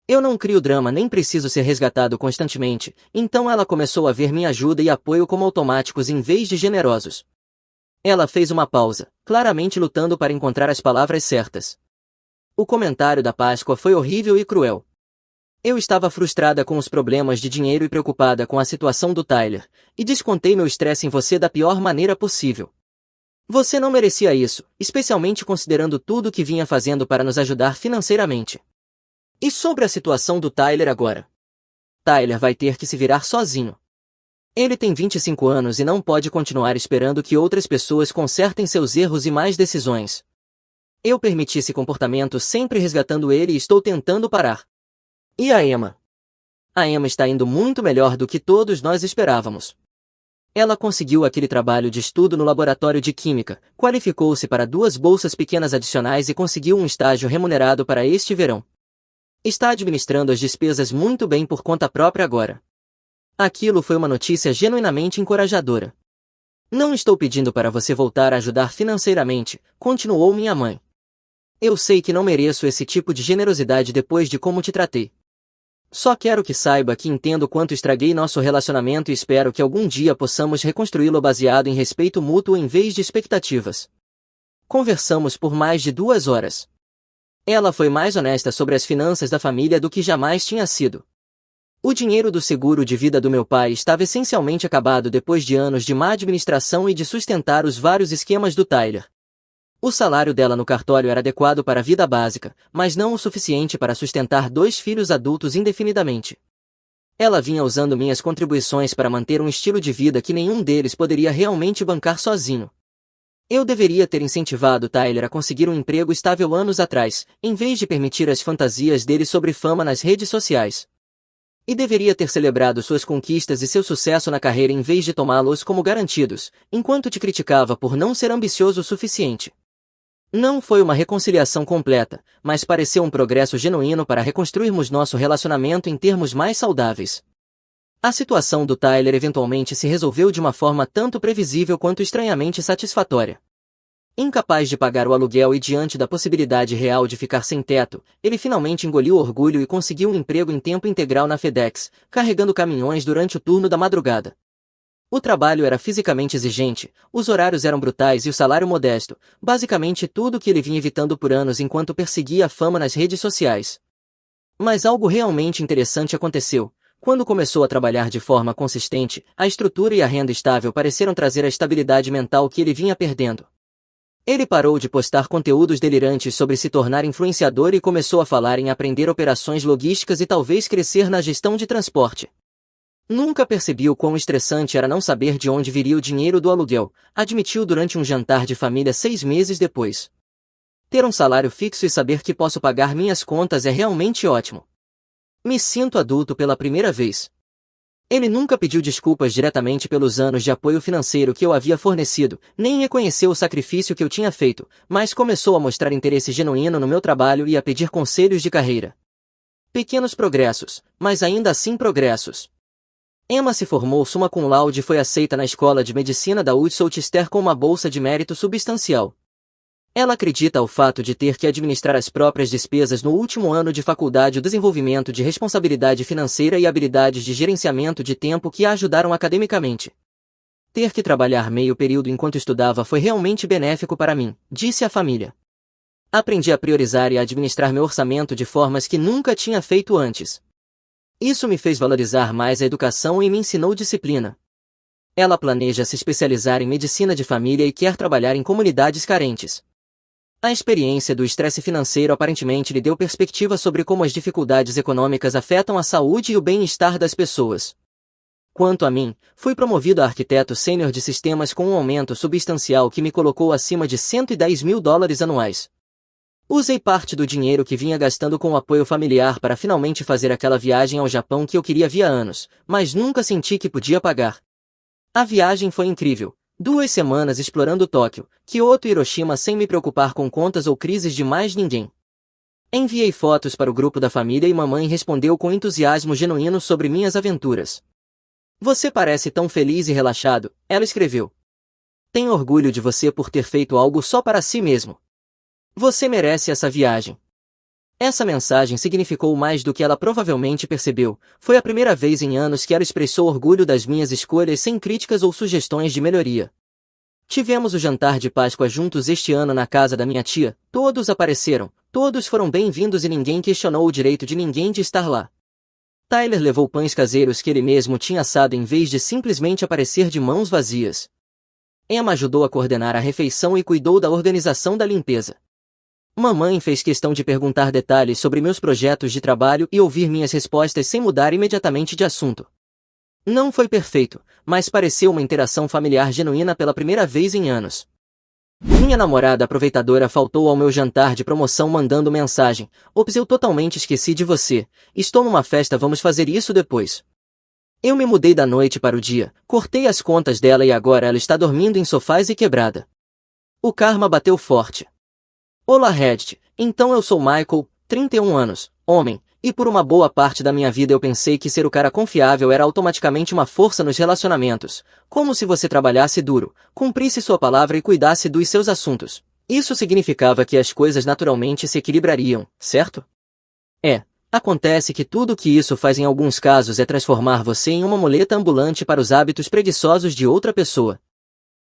Eu não crio drama nem preciso ser resgatado constantemente, então ela começou a ver minha ajuda e apoio como automáticos em vez de generosos. Ela fez uma pausa, claramente lutando para encontrar as palavras certas. O comentário da Páscoa foi horrível e cruel. Eu estava frustrada com os problemas de dinheiro e preocupada com a situação do Tyler, e descontei meu estresse em você da pior maneira possível. Você não merecia isso, especialmente considerando tudo o que vinha fazendo para nos ajudar financeiramente. E sobre a situação do Tyler agora? Tyler vai ter que se virar sozinho. Ele tem 25 anos e não pode continuar esperando que outras pessoas consertem seus erros e mais decisões. Eu permiti esse comportamento, sempre resgatando ele, e estou tentando parar. E a Emma? A Emma está indo muito melhor do que todos nós esperávamos. Ela conseguiu aquele trabalho de estudo no laboratório de química, qualificou-se para 2 bolsas pequenas adicionais e conseguiu um estágio remunerado para este verão. Está administrando as despesas muito bem por conta própria agora. Aquilo foi uma notícia genuinamente encorajadora. Não estou pedindo para você voltar a ajudar financeiramente, continuou minha mãe. Eu sei que não mereço esse tipo de generosidade depois de como te tratei. Só quero que saiba que entendo quanto estraguei nosso relacionamento e espero que algum dia possamos reconstruí-lo baseado em respeito mútuo em vez de expectativas. Conversamos por mais de 2 horas. Ela foi mais honesta sobre as finanças da família do que jamais tinha sido. O dinheiro do seguro de vida do meu pai estava essencialmente acabado depois de anos de má administração e de sustentar os vários esquemas do Tyler. O salário dela no cartório era adequado para a vida básica, mas não o suficiente para sustentar 2 filhos adultos indefinidamente. Ela vinha usando minhas contribuições para manter um estilo de vida que nenhum deles poderia realmente bancar sozinho. Eu deveria ter incentivado Tyler a conseguir um emprego estável anos atrás, em vez de permitir as fantasias dele sobre fama nas redes sociais. E deveria ter celebrado suas conquistas e seu sucesso na carreira em vez de tomá-los como garantidos, enquanto te criticava por não ser ambicioso o suficiente. Não foi uma reconciliação completa, mas pareceu um progresso genuíno para reconstruirmos nosso relacionamento em termos mais saudáveis. A situação do Tyler eventualmente se resolveu de uma forma tanto previsível quanto estranhamente satisfatória. Incapaz de pagar o aluguel e diante da possibilidade real de ficar sem teto, ele finalmente engoliu o orgulho e conseguiu um emprego em tempo integral na FedEx, carregando caminhões durante o turno da madrugada. O trabalho era fisicamente exigente, os horários eram brutais e o salário modesto, basicamente tudo o que ele vinha evitando por anos enquanto perseguia a fama nas redes sociais. Mas algo realmente interessante aconteceu. Quando começou a trabalhar de forma consistente, a estrutura e a renda estável pareceram trazer a estabilidade mental que ele vinha perdendo. Ele parou de postar conteúdos delirantes sobre se tornar influenciador e começou a falar em aprender operações logísticas e talvez crescer na gestão de transporte. Nunca percebi o quão estressante era não saber de onde viria o dinheiro do aluguel, admitiu durante um jantar de família 6 meses depois. Ter um salário fixo e saber que posso pagar minhas contas é realmente ótimo. Me sinto adulto pela primeira vez. Ele nunca pediu desculpas diretamente pelos anos de apoio financeiro que eu havia fornecido, nem reconheceu o sacrifício que eu tinha feito, mas começou a mostrar interesse genuíno no meu trabalho e a pedir conselhos de carreira. Pequenos progressos, mas ainda assim progressos. Emma se formou summa cum laude e foi aceita na escola de medicina da Southwestern com uma bolsa de mérito substancial. Ela acredita ao fato de ter que administrar as próprias despesas no último ano de faculdade, o desenvolvimento de responsabilidade financeira e habilidades de gerenciamento de tempo que a ajudaram academicamente. Ter que trabalhar meio período enquanto estudava foi realmente benéfico para mim, disse a família. Aprendi a priorizar e a administrar meu orçamento de formas que nunca tinha feito antes. Isso me fez valorizar mais a educação e me ensinou disciplina. Ela planeja se especializar em medicina de família e quer trabalhar em comunidades carentes. A experiência do estresse financeiro aparentemente lhe deu perspectiva sobre como as dificuldades econômicas afetam a saúde e o bem-estar das pessoas. Quanto a mim, fui promovido a arquiteto sênior de sistemas com um aumento substancial que me colocou acima de US$ 110.000 anuais. Usei parte do dinheiro que vinha gastando com o apoio familiar para finalmente fazer aquela viagem ao Japão que eu queria havia anos, mas nunca senti que podia pagar. A viagem foi incrível. 2 semanas explorando Tóquio, Kyoto e Hiroshima sem me preocupar com contas ou crises de mais ninguém. Enviei fotos para o grupo da família e mamãe respondeu com entusiasmo genuíno sobre minhas aventuras. Você parece tão feliz e relaxado, ela escreveu. Tenho orgulho de você por ter feito algo só para si mesmo. Você merece essa viagem. Essa mensagem significou mais do que ela provavelmente percebeu. Foi a primeira vez em anos que ela expressou orgulho das minhas escolhas sem críticas ou sugestões de melhoria. Tivemos o jantar de Páscoa juntos este ano na casa da minha tia. Todos apareceram, todos foram bem-vindos e ninguém questionou o direito de ninguém de estar lá. Tyler levou pães caseiros que ele mesmo tinha assado em vez de simplesmente aparecer de mãos vazias. Emma ajudou a coordenar a refeição e cuidou da organização da limpeza. Mamãe fez questão de perguntar detalhes sobre meus projetos de trabalho e ouvir minhas respostas sem mudar imediatamente de assunto. Não foi perfeito, mas pareceu uma interação familiar genuína pela primeira vez em anos. Minha namorada aproveitadora faltou ao meu jantar de promoção mandando mensagem. Ops, eu totalmente esqueci de você. Estou numa festa, vamos fazer isso depois. Eu me mudei da noite para o dia, cortei as contas dela e agora ela está dormindo em sofás e quebrada. O karma bateu forte. Olá Reddit, então eu sou Michael, 31 anos, homem, e por uma boa parte da minha vida eu pensei que ser o cara confiável era automaticamente uma força nos relacionamentos, como se você trabalhasse duro, cumprisse sua palavra e cuidasse dos seus assuntos. Isso significava que as coisas naturalmente se equilibrariam, certo? Acontece que tudo o que isso faz em alguns casos é transformar você em uma muleta ambulante para os hábitos preguiçosos de outra pessoa.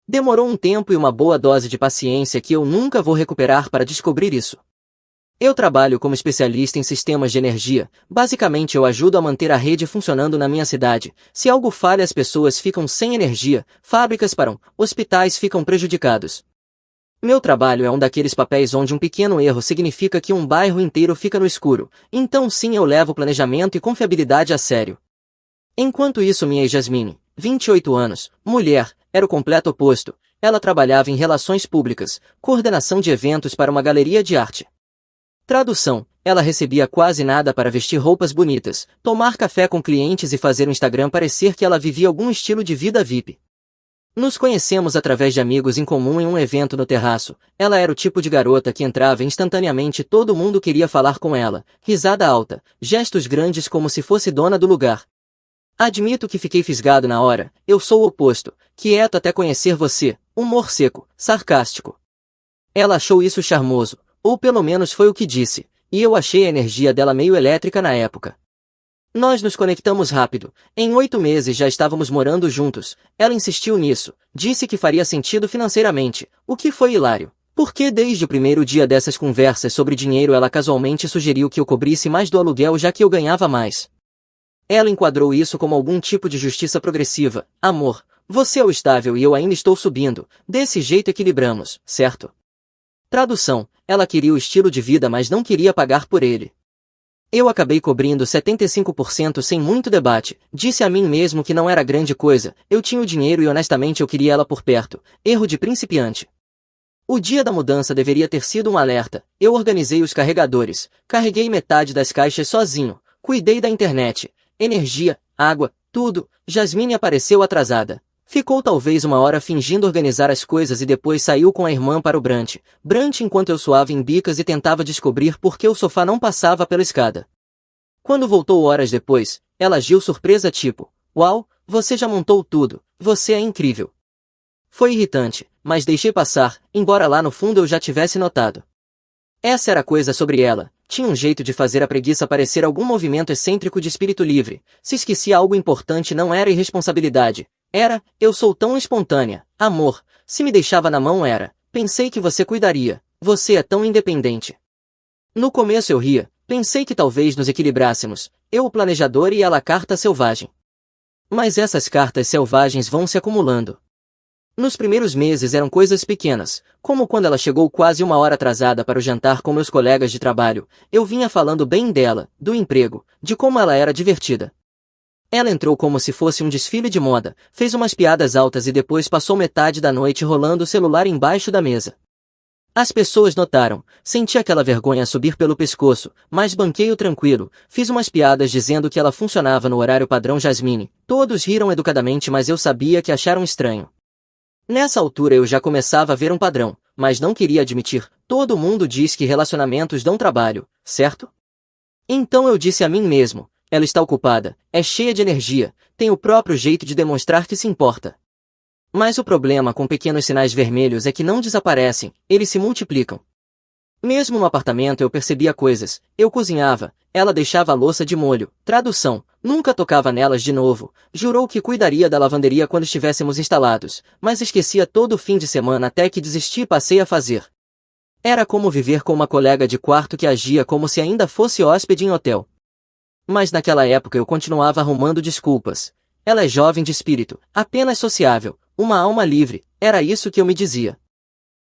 Demorou um tempo e uma boa dose de paciência que eu nunca vou recuperar para descobrir isso. Eu trabalho como especialista em sistemas de energia, basicamente eu ajudo a manter a rede funcionando na minha cidade. Se algo falha as pessoas ficam sem energia, fábricas param, hospitais ficam prejudicados. Meu trabalho é um daqueles papéis onde um pequeno erro significa que um bairro inteiro fica no escuro, então sim eu levo planejamento e confiabilidade a sério. Enquanto isso minha Jasmine, 28 anos, mulher, era o completo oposto. Ela trabalhava em relações públicas, coordenação de eventos para uma galeria de arte. Tradução, ela recebia quase nada para vestir roupas bonitas, tomar café com clientes e fazer o Instagram parecer que ela vivia algum estilo de vida VIP. Nos conhecemos através de amigos em comum em um evento no terraço. Ela era o tipo de garota que entrava instantaneamente e todo mundo queria falar com ela, risada alta, gestos grandes como se fosse dona do lugar. Admito que fiquei fisgado na hora, eu sou o oposto, quieto até conhecer você, humor seco, sarcástico. Ela achou isso charmoso, ou pelo menos foi o que disse, e eu achei a energia dela meio elétrica na época. Nós nos conectamos rápido, em 8 meses já estávamos morando juntos, ela insistiu nisso, disse que faria sentido financeiramente, o que foi hilário. Porque desde o primeiro dia dessas conversas sobre dinheiro ela casualmente sugeriu que eu cobrisse mais do aluguel já que eu ganhava mais. Ela enquadrou isso como algum tipo de justiça progressiva. Amor, você é o estável e eu ainda estou subindo. Desse jeito equilibramos, certo? Tradução, ela queria o estilo de vida mas não queria pagar por ele. Eu acabei cobrindo 75% sem muito debate. Disse a mim mesmo que não era grande coisa. Eu tinha o dinheiro e honestamente eu queria ela por perto. Erro de principiante. O dia da mudança deveria ter sido um alerta. Eu organizei os carregadores. Carreguei metade das caixas sozinho. Cuidei da internet. Energia, água, tudo. Jasmine apareceu atrasada. Ficou talvez 1 hora fingindo organizar as coisas e depois saiu com a irmã para o brunch. Brunch enquanto eu suava em bicas e tentava descobrir por que o sofá não passava pela escada. Quando voltou horas depois, ela agiu surpresa tipo, uau, você já montou tudo, você é incrível. Foi irritante, mas deixei passar, embora lá no fundo eu já tivesse notado. Essa era a coisa sobre ela. Tinha um jeito de fazer a preguiça parecer algum movimento excêntrico de espírito livre. Se esquecia algo importante não era irresponsabilidade. Eu sou tão espontânea. Amor, se me deixava na mão era. Pensei que você cuidaria. Você é tão independente. No começo eu ria, pensei que talvez nos equilibrássemos, eu o planejador e ela a carta selvagem. Mas essas cartas selvagens vão se acumulando. Nos primeiros meses eram coisas pequenas, como quando ela chegou quase uma hora atrasada para o jantar com meus colegas de trabalho, eu vinha falando bem dela, do emprego, de como ela era divertida. Ela entrou como se fosse um desfile de moda, fez umas piadas altas e depois passou metade da noite rolando o celular embaixo da mesa. As pessoas notaram, senti aquela vergonha subir pelo pescoço, mas banquei-o tranquilo, fiz umas piadas dizendo que ela funcionava no horário padrão Jasmine, todos riram educadamente mas eu sabia que acharam estranho. Nessa altura eu já começava a ver um padrão, mas não queria admitir, todo mundo diz que relacionamentos dão trabalho, certo? Então eu disse a mim mesmo, ela está ocupada, é cheia de energia, tem o próprio jeito de demonstrar que se importa. Mas o problema com pequenos sinais vermelhos é que não desaparecem, eles se multiplicam. Mesmo no apartamento eu percebia coisas, eu cozinhava, ela deixava a louça de molho, tradução, nunca tocava nelas de novo, jurou que cuidaria da lavanderia quando estivéssemos instalados, mas esquecia todo fim de semana até que desisti e passei a fazer. Era como viver com uma colega de quarto que agia como se ainda fosse hóspede em hotel. Mas naquela época eu continuava arrumando desculpas. Ela é jovem de espírito, apenas sociável, uma alma livre, era isso que eu me dizia.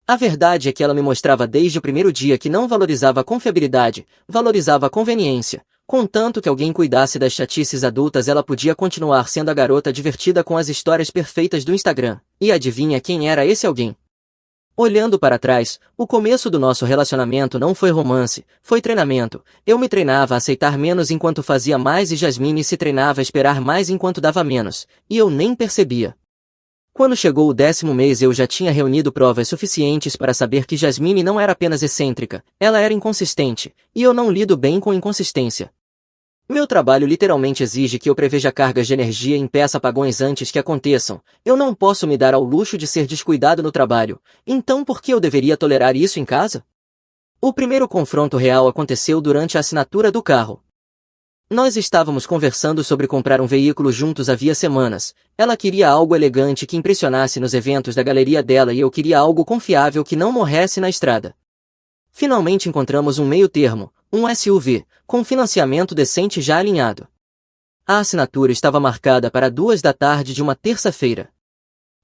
A verdade é que ela me mostrava desde o primeiro dia que não valorizava a confiabilidade, valorizava a conveniência. Contanto que alguém cuidasse das chatices adultas ela podia continuar sendo a garota divertida com as histórias perfeitas do Instagram. E adivinha quem era esse alguém? Olhando para trás, o começo do nosso relacionamento não foi romance, foi treinamento. Eu me treinava a aceitar menos enquanto fazia mais e Jasmine se treinava a esperar mais enquanto dava menos, e eu nem percebia. Quando chegou o 10º mês eu já tinha reunido provas suficientes para saber que Jasmine não era apenas excêntrica, ela era inconsistente, e eu não lido bem com inconsistência. Meu trabalho literalmente exige que eu preveja cargas de energia e impeça apagões antes que aconteçam. Eu não posso me dar ao luxo de ser descuidado no trabalho. Então por que eu deveria tolerar isso em casa? O primeiro confronto real aconteceu durante a assinatura do carro. Nós estávamos conversando sobre comprar um veículo juntos havia semanas. Ela queria algo elegante que impressionasse nos eventos da galeria dela e eu queria algo confiável que não morresse na estrada. Finalmente encontramos um meio termo, um SUV, com financiamento decente já alinhado. A assinatura estava marcada para 2 da tarde de uma terça-feira.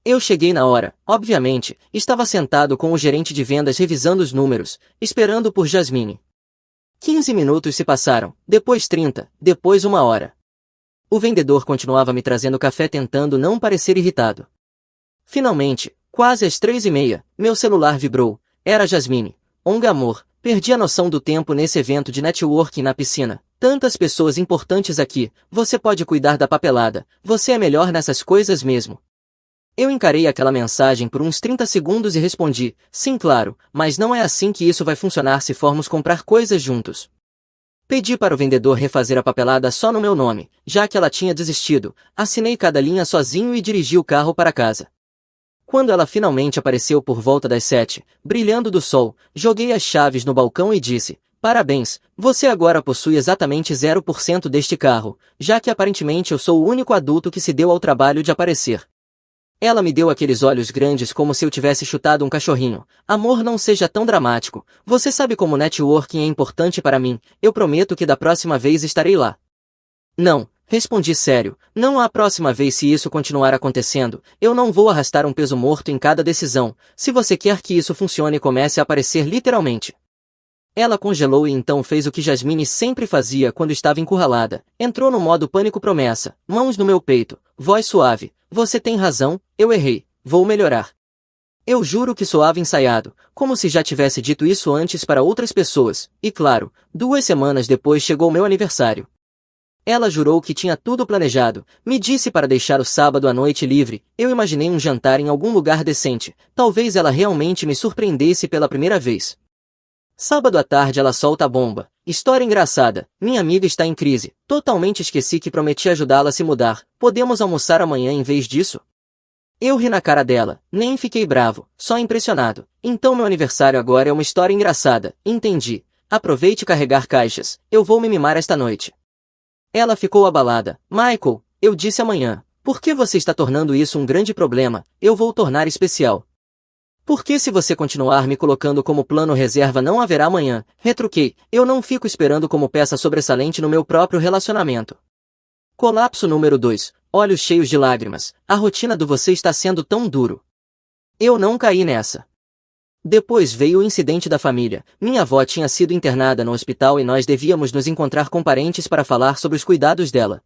Eu cheguei na hora, obviamente, estava sentado com o gerente de vendas revisando os números, esperando por Jasmine. 15 minutos se passaram, depois 30, depois 1 hora. O vendedor continuava me trazendo café tentando não parecer irritado. Finalmente, quase às 3h30, meu celular vibrou, era Jasmine. Onga amor, perdi a noção do tempo nesse evento de networking na piscina. Tantas pessoas importantes aqui, você pode cuidar da papelada, você é melhor nessas coisas mesmo. Eu encarei aquela mensagem por uns 30 segundos e respondi, sim claro, mas não é assim que isso vai funcionar se formos comprar coisas juntos. Pedi para o vendedor refazer a papelada só no meu nome, já que ela tinha desistido, assinei cada linha sozinho e dirigi o carro para casa. Quando ela finalmente apareceu por volta das 7, brilhando do sol, joguei as chaves no balcão e disse, parabéns, você agora possui exatamente 0% deste carro, já que aparentemente eu sou o único adulto que se deu ao trabalho de aparecer. Ela me deu aqueles olhos grandes como se eu tivesse chutado um cachorrinho. Amor, não seja tão dramático, você sabe como networking é importante para mim, eu prometo que da próxima vez estarei lá. Não. Respondi sério, não há próxima vez se isso continuar acontecendo, eu não vou arrastar um peso morto em cada decisão, se você quer que isso funcione comece a aparecer literalmente. Ela congelou e então fez o que Jasmine sempre fazia quando estava encurralada, entrou no modo pânico promessa, mãos no meu peito, voz suave, você tem razão, eu errei, vou melhorar. Eu juro que soava ensaiado, como se já tivesse dito isso antes para outras pessoas, e claro, 2 semanas depois chegou meu aniversário. Ela jurou que tinha tudo planejado, me disse para deixar o sábado à noite livre, eu imaginei um jantar em algum lugar decente, talvez ela realmente me surpreendesse pela primeira vez. Sábado à tarde ela solta a bomba, história engraçada, minha amiga está em crise, totalmente esqueci que prometi ajudá-la a se mudar, podemos almoçar amanhã em vez disso? Eu ri na cara dela, nem fiquei bravo, só impressionado, então meu aniversário agora é uma história engraçada, entendi, aproveite carregar caixas, eu vou me mimar esta noite. Ela ficou abalada. Michael, eu disse amanhã. Por que você está tornando isso um grande problema? Eu vou tornar especial. Porque se você continuar me colocando como plano reserva não haverá amanhã, retruquei, eu não fico esperando como peça sobressalente no meu próprio relacionamento. Colapso número 2. Olhos cheios de lágrimas. A rotina do você está sendo tão duro. Eu não caí nessa. Depois veio o incidente da família. Minha avó tinha sido internada no hospital e nós devíamos nos encontrar com parentes para falar sobre os cuidados dela.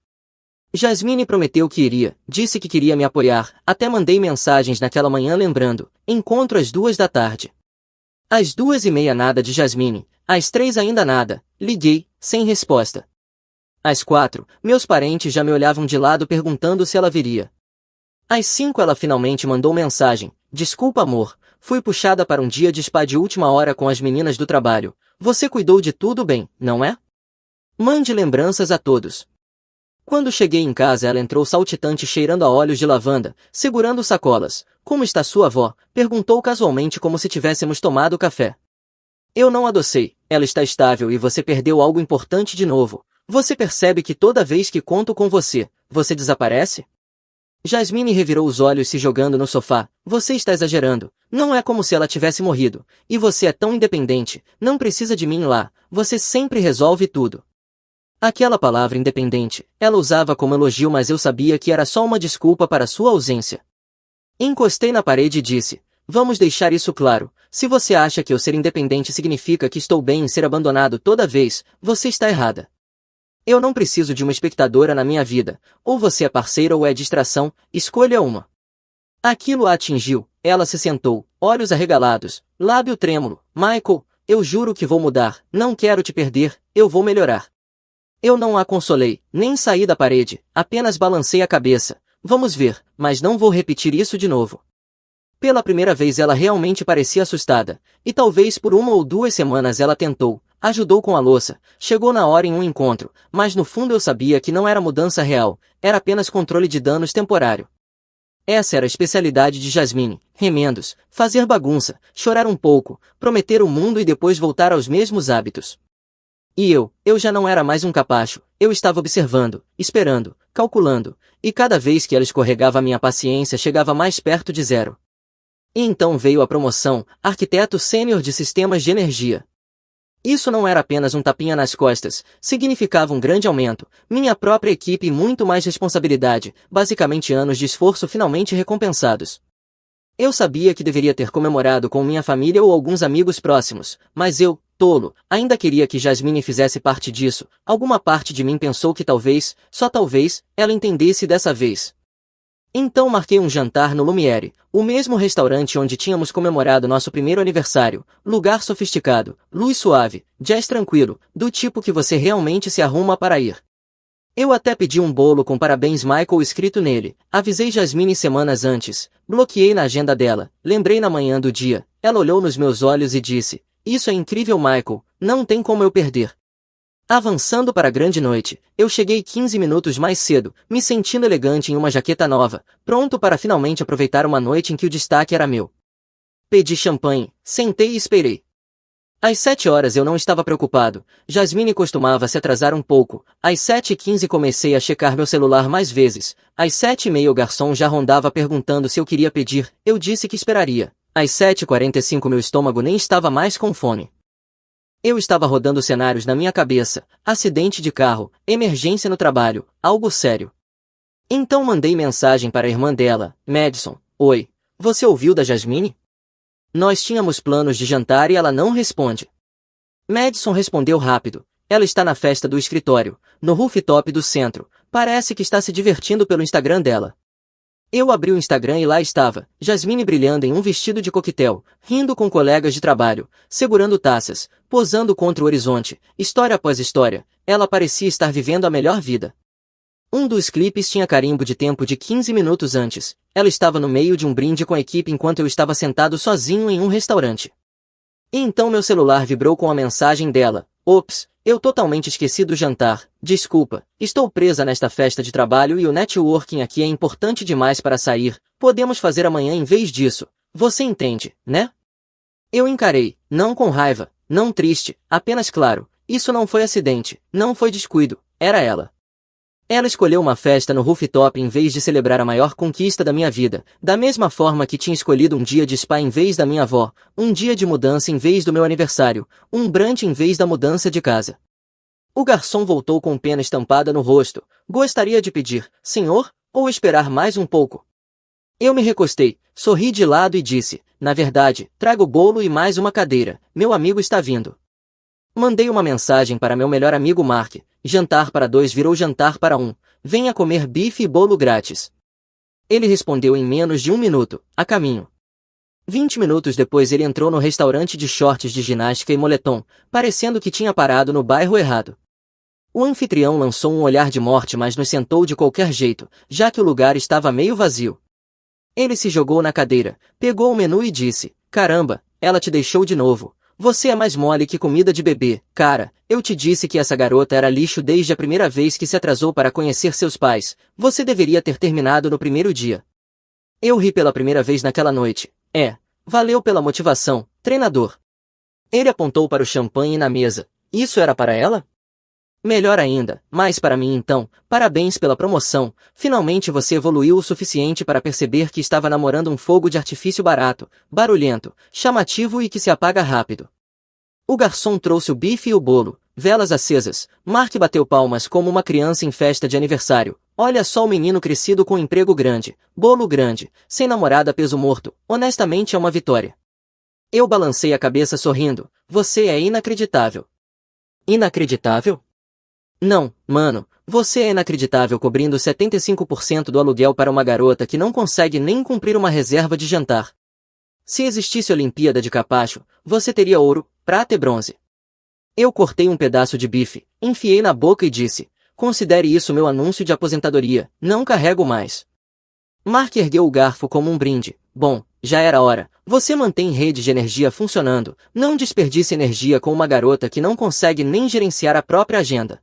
Jasmine prometeu que iria, disse que queria me apoiar, até mandei mensagens naquela manhã lembrando, encontro às 2 da tarde. Às 2h30 nada de Jasmine, às 3 ainda nada, liguei, sem resposta. Às 4, meus parentes já me olhavam de lado perguntando se ela viria. Às 5 ela finalmente mandou mensagem, desculpa amor, fui puxada para um dia de spa de última hora com as meninas do trabalho, você cuidou de tudo bem, não é? Mande lembranças a todos. Quando cheguei em casa ela entrou saltitante cheirando a óleos de lavanda, segurando sacolas. Como está sua avó? Perguntou casualmente como se tivéssemos tomado café. Eu não adocei, ela está estável e você perdeu algo importante de novo. Você percebe que toda vez que conto com você, você desaparece? Jasmine revirou os olhos se jogando no sofá. Você está exagerando. Não é como se ela tivesse morrido. E você é tão independente, não precisa de mim lá. Você sempre resolve tudo. Aquela palavra independente, ela usava como elogio mas eu sabia que era só uma desculpa para sua ausência. Encostei na parede e disse, vamos deixar isso claro, se você acha que eu ser independente significa que estou bem em ser abandonado toda vez, você está errada. Eu não preciso de uma espectadora na minha vida, ou você é parceira ou é distração, escolha uma. Aquilo a atingiu, ela se sentou, olhos arregalados, lábio trêmulo, Michael, eu juro que vou mudar, não quero te perder, eu vou melhorar. Eu não a consolei, nem saí da parede, apenas balancei a cabeça. Vamos ver, mas não vou repetir isso de novo. Pela primeira vez ela realmente parecia assustada, e talvez por 1 ou 2 semanas ela tentou, ajudou com a louça, chegou na hora em um encontro, mas no fundo eu sabia que não era mudança real, era apenas controle de danos temporário. Essa era a especialidade de Jasmine, remendos, fazer bagunça, chorar um pouco, prometer o mundo e depois voltar aos mesmos hábitos. E eu já não era mais um capacho, eu estava observando, esperando, calculando, e cada vez que ela escorregava minha paciência chegava mais perto de zero. E então veio a promoção, arquiteto sênior de sistemas de energia. Isso não era apenas um tapinha nas costas, significava um grande aumento, minha própria equipe e muito mais responsabilidade, basicamente anos de esforço finalmente recompensados. Eu sabia que deveria ter comemorado com minha família ou alguns amigos próximos, mas eu, tolo, ainda queria que Jasmine fizesse parte disso. Alguma parte de mim pensou que talvez, só talvez, ela entendesse dessa vez. Então marquei um jantar no Lumiere, o mesmo restaurante onde tínhamos comemorado nosso primeiro aniversário, lugar sofisticado, luz suave, jazz tranquilo, do tipo que você realmente se arruma para ir. Eu até pedi um bolo com parabéns Michael escrito nele, avisei Jasmine semanas antes, bloqueei na agenda dela, lembrei na manhã do dia, ela olhou nos meus olhos e disse, isso é incrível Michael, não tem como eu perder. Avançando para a grande noite, eu cheguei 15 minutos mais cedo, me sentindo elegante em uma jaqueta nova, pronto para finalmente aproveitar uma noite em que o destaque era meu. Pedi champanhe, sentei e esperei. Às 7 horas eu não estava preocupado, Jasmine costumava se atrasar um pouco, às 7h15 comecei a checar meu celular mais vezes, às 7h30 o garçom já rondava perguntando se eu queria pedir, eu disse que esperaria, às 7h45 meu estômago nem estava mais com fome. Eu estava rodando cenários na minha cabeça, acidente de carro, emergência no trabalho, algo sério. Então mandei mensagem para a irmã dela, Madison, oi, você ouviu da Jasmine? Nós tínhamos planos de jantar e ela não responde. Madison respondeu rápido. Ela está na festa do escritório, no rooftop do centro. Parece que está se divertindo pelo Instagram dela. Eu abri o Instagram e lá estava, Jasmine brilhando em um vestido de coquetel, rindo com colegas de trabalho, segurando taças, posando contra o horizonte, história após história. Ela parecia estar vivendo a melhor vida. Um dos clipes tinha carimbo de tempo de 15 minutos antes. Ela estava no meio de um brinde com a equipe enquanto eu estava sentado sozinho em um restaurante. E então meu celular vibrou com a mensagem dela. Ops, eu totalmente esqueci do jantar. Desculpa, estou presa nesta festa de trabalho e o networking aqui é importante demais para sair. Podemos fazer amanhã em vez disso. Você entende, né? Eu encarei, não com raiva, não triste, apenas claro. Isso não foi acidente, não foi descuido, era ela. Ela escolheu uma festa no rooftop em vez de celebrar a maior conquista da minha vida, da mesma forma que tinha escolhido um dia de spa em vez da minha avó, um dia de mudança em vez do meu aniversário, um brunch em vez da mudança de casa. O garçom voltou com pena estampada no rosto. Gostaria de pedir, senhor, ou esperar mais um pouco? Eu me recostei, sorri de lado e disse, na verdade, traga o bolo e mais uma cadeira, meu amigo está vindo. Mandei uma mensagem para meu melhor amigo Mark, jantar para 2 virou jantar para 1, venha comer bife e bolo grátis. Ele respondeu em menos de 1 minuto, a caminho. 20 minutos depois ele entrou no restaurante de shorts de ginástica e moletom, parecendo que tinha parado no bairro errado. O anfitrião lançou um olhar de morte mas nos sentou de qualquer jeito, já que o lugar estava meio vazio. Ele se jogou na cadeira, pegou o menu e disse, caramba, ela te deixou de novo. Você é mais mole que comida de bebê, cara, eu te disse que essa garota era lixo desde a primeira vez que se atrasou para conhecer seus pais, você deveria ter terminado no primeiro dia. Eu ri pela primeira vez naquela noite. Valeu pela motivação, treinador. Ele apontou para o champanhe na mesa. Isso era para ela? Melhor ainda, mas para mim então, parabéns pela promoção, finalmente você evoluiu o suficiente para perceber que estava namorando um fogo de artifício barato, barulhento, chamativo e que se apaga rápido. O garçom trouxe o bife e o bolo, velas acesas, Mark bateu palmas como uma criança em festa de aniversário, olha só o menino crescido com emprego grande, bolo grande, sem namorada peso morto, honestamente é uma vitória. Eu balancei a cabeça sorrindo, você é inacreditável. Inacreditável? Não, mano, você é inacreditável cobrindo 75% do aluguel para uma garota que não consegue nem cumprir uma reserva de jantar. Se existisse Olimpíada de Capacho, você teria ouro, prata e bronze. Eu cortei um pedaço de bife, enfiei na boca e disse, considere isso meu anúncio de aposentadoria, não carrego mais. Mark ergueu o garfo como um brinde, bom, já era hora, você mantém rede de energia funcionando, não desperdice energia com uma garota que não consegue nem gerenciar a própria agenda.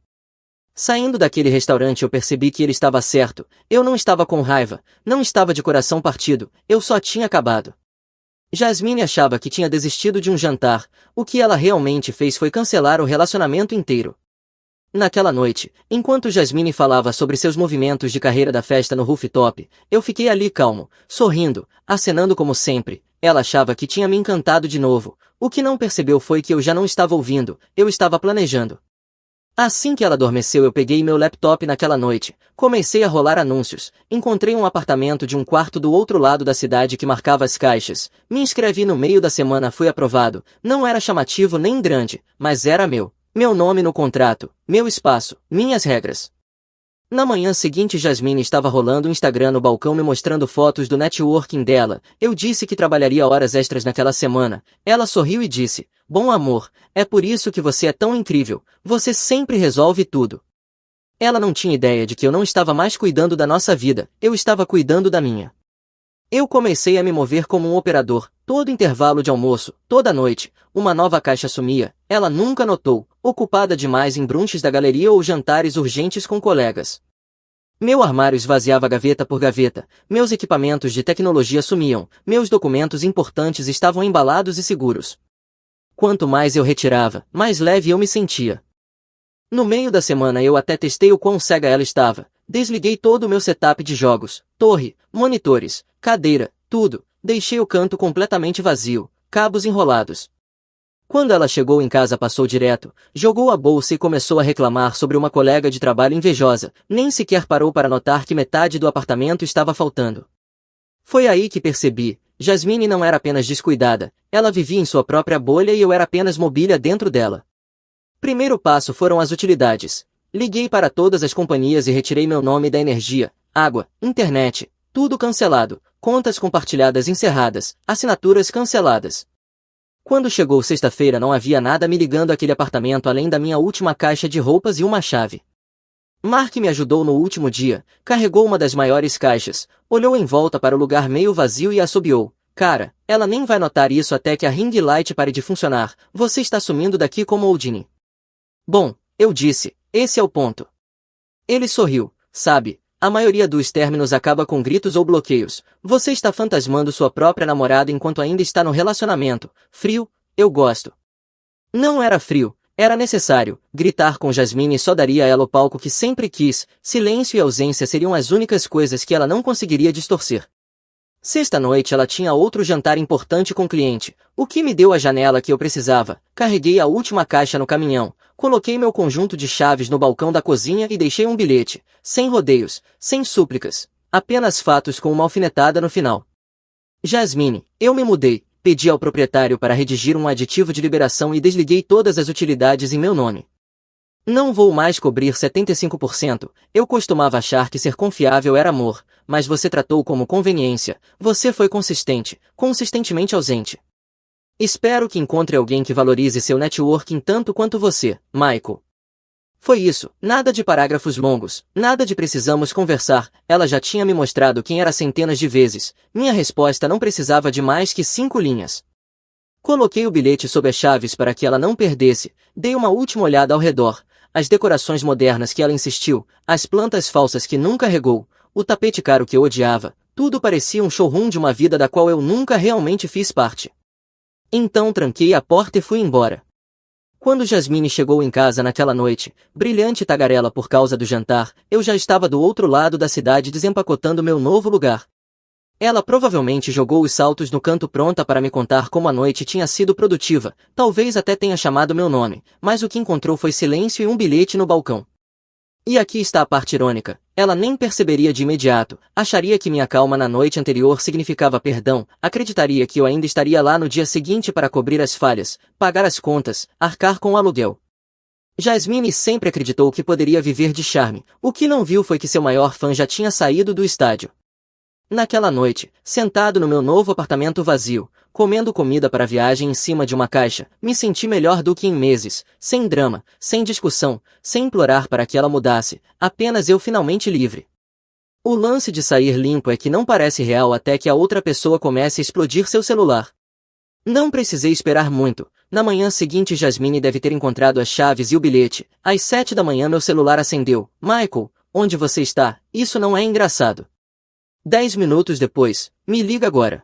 Saindo daquele restaurante eu percebi que ele estava certo, eu não estava com raiva, não estava de coração partido, eu só tinha acabado. Jasmine achava que tinha desistido de um jantar, o que ela realmente fez foi cancelar o relacionamento inteiro. Naquela noite, enquanto Jasmine falava sobre seus movimentos de carreira da festa no rooftop, eu fiquei ali calmo, sorrindo, acenando como sempre, ela achava que tinha me encantado de novo, o que não percebeu foi que eu já não estava ouvindo, eu estava planejando. Assim que ela adormeceu eu peguei meu laptop naquela noite, comecei a rolar anúncios, encontrei um apartamento de um quarto do outro lado da cidade que marcava as caixas, me inscrevi no meio da semana fui aprovado, não era chamativo nem grande, mas era meu. Meu nome no contrato, meu espaço, minhas regras. Na manhã seguinte Jasmine estava rolando o Instagram no balcão me mostrando fotos do networking dela, eu disse que trabalharia horas extras naquela semana, ela sorriu e disse, bom amor, é por isso que você é tão incrível, você sempre resolve tudo. Ela não tinha ideia de que eu não estava mais cuidando da nossa vida, eu estava cuidando da minha. Eu comecei a me mover como um operador, todo intervalo de almoço, toda noite, uma nova caixa sumia, ela nunca notou, ocupada demais em brunches da galeria ou jantares urgentes com colegas. Meu armário esvaziava gaveta por gaveta, meus equipamentos de tecnologia sumiam, meus documentos importantes estavam embalados e seguros. Quanto mais eu retirava, mais leve eu me sentia. No meio da semana eu até testei o quão cega ela estava. Desliguei todo o meu setup de jogos, torre, monitores, cadeira, tudo. Deixei o canto completamente vazio, cabos enrolados. Quando ela chegou em casa passou direto, jogou a bolsa e começou a reclamar sobre uma colega de trabalho invejosa, nem sequer parou para notar que metade do apartamento estava faltando. Foi aí que percebi, Jasmine não era apenas descuidada, ela vivia em sua própria bolha e eu era apenas mobília dentro dela. Primeiro passo foram as utilidades. Liguei para todas as companhias e retirei meu nome da energia, água, internet, tudo cancelado, contas compartilhadas encerradas, assinaturas canceladas. Quando chegou sexta-feira não havia nada me ligando àquele apartamento além da minha última caixa de roupas e uma chave. Mark me ajudou no último dia, carregou uma das maiores caixas, olhou em volta para o lugar meio vazio e assobiou. Cara, ela nem vai notar isso até que a ring light pare de funcionar, você está sumindo daqui como Houdini. Bom, eu disse, esse é o ponto. Ele sorriu, sabe, a maioria dos términos acaba com gritos ou bloqueios, você está fantasmando sua própria namorada enquanto ainda está no relacionamento, frio, eu gosto. Não era frio, Era necessário. Gritar com Jasmine só daria a ela o palco que sempre quis. Silêncio e ausência seriam as únicas coisas que ela não conseguiria distorcer. Sexta-noite ela tinha outro jantar importante com o cliente, o que me deu a janela que eu precisava. Carreguei a última caixa no caminhão, coloquei meu conjunto de chaves no balcão da cozinha e deixei um bilhete, sem rodeios, sem súplicas, apenas fatos com uma alfinetada no final. Jasmine, eu me mudei, pedi ao proprietário para redigir um aditivo de liberação e desliguei todas as utilidades em meu nome. Não vou mais cobrir 75%, eu costumava achar que ser confiável era amor, mas você tratou como conveniência, você foi consistente, consistentemente ausente. Espero que encontre alguém que valorize seu networking tanto quanto você, Michael. Foi isso, nada de parágrafos longos, nada de precisamos conversar, ela já tinha me mostrado quem era centenas de vezes, minha resposta não precisava de mais que 5 linhas. Coloquei o bilhete sob as chaves para que ela não perdesse, dei uma última olhada ao redor, as decorações modernas que ela insistiu, as plantas falsas que nunca regou, o tapete caro que eu odiava, tudo parecia um showroom de uma vida da qual eu nunca realmente fiz parte. Então tranquei a porta e fui embora. Quando Jasmine chegou em casa naquela noite, brilhante e tagarela por causa do jantar, eu já estava do outro lado da cidade desempacotando meu novo lugar. Ela provavelmente jogou os saltos no canto pronta para me contar como a noite tinha sido produtiva, talvez até tenha chamado meu nome, mas o que encontrou foi silêncio e um bilhete no balcão. E aqui está a parte irônica, ela nem perceberia de imediato, acharia que minha calma na noite anterior significava perdão, acreditaria que eu ainda estaria lá no dia seguinte para cobrir as falhas, pagar as contas, arcar com o aluguel. Jasmine sempre acreditou que poderia viver de charme, o que não viu foi que seu maior fã já tinha saído do estádio. Naquela noite, sentado no meu novo apartamento vazio, comendo comida para a viagem em cima de uma caixa, me senti melhor do que em meses, sem drama, sem discussão, sem implorar para que ela mudasse, apenas eu finalmente livre. O lance de sair limpo é que não parece real até que a outra pessoa comece a explodir seu celular. Não precisei esperar muito. Na manhã seguinte Jasmine deve ter encontrado as chaves e o bilhete. Às 7 da manhã meu celular acendeu. Michael, onde você está? Isso não é engraçado. 10 minutos depois, me liga agora.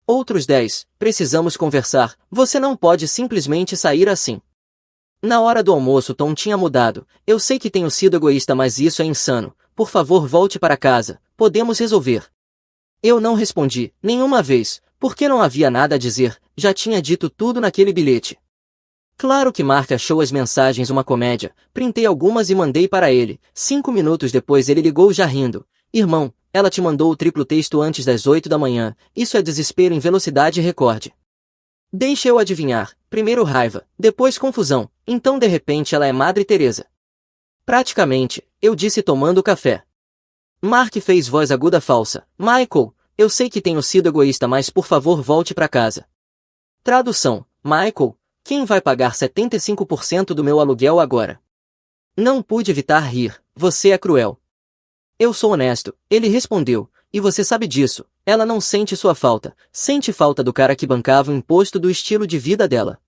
Outros 10, precisamos conversar, você não pode simplesmente sair assim. Na hora do almoço o tom tinha mudado, eu sei que tenho sido egoísta mas isso é insano, por favor volte para casa, podemos resolver. Eu não respondi, nenhuma vez, porque não havia nada a dizer, já tinha dito tudo naquele bilhete. Claro que Mark achou as mensagens uma comédia, printei algumas e mandei para ele, 5 minutos depois ele ligou já rindo, irmão, ela te mandou o triplo texto antes das 8 da manhã, isso é desespero em velocidade recorde. Deixa eu adivinhar, primeiro raiva, depois confusão, então de repente ela é Madre Teresa. Praticamente, eu disse tomando café. Mark fez voz aguda falsa, Michael, eu sei que tenho sido egoísta mas por favor volte para casa. Tradução, Michael, quem vai pagar 75% do meu aluguel agora? Não pude evitar rir, você é cruel. Eu sou honesto, ele respondeu, e você sabe disso, ela não sente sua falta, sente falta do cara que bancava o imposto do estilo de vida dela.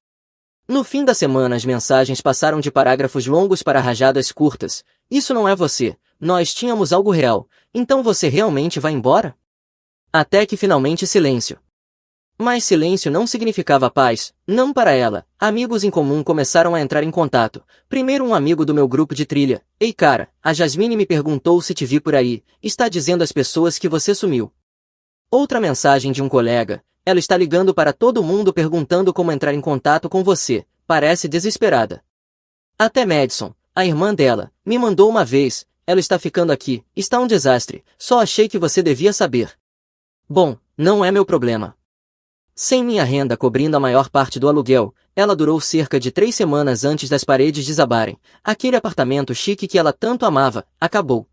No fim da semana as mensagens passaram de parágrafos longos para rajadas curtas, isso não é você, nós tínhamos algo real, então você realmente vai embora? Até que finalmente silêncio. Mas silêncio não significava paz, não para ela. Amigos em comum começaram a entrar em contato. Primeiro um amigo do meu grupo de trilha. Ei cara, a Jasmine me perguntou se te vi por aí. Está dizendo às pessoas que você sumiu. Outra mensagem de um colega. Ela está ligando para todo mundo perguntando como entrar em contato com você. Parece desesperada. Até Madison, a irmã dela, me mandou uma vez. Ela está ficando aqui. Está um desastre. Só achei que você devia saber. Bom, não é meu problema. Sem minha renda cobrindo a maior parte do aluguel, ela durou cerca de 3 semanas antes das paredes desabarem. Aquele apartamento chique que ela tanto amava, acabou.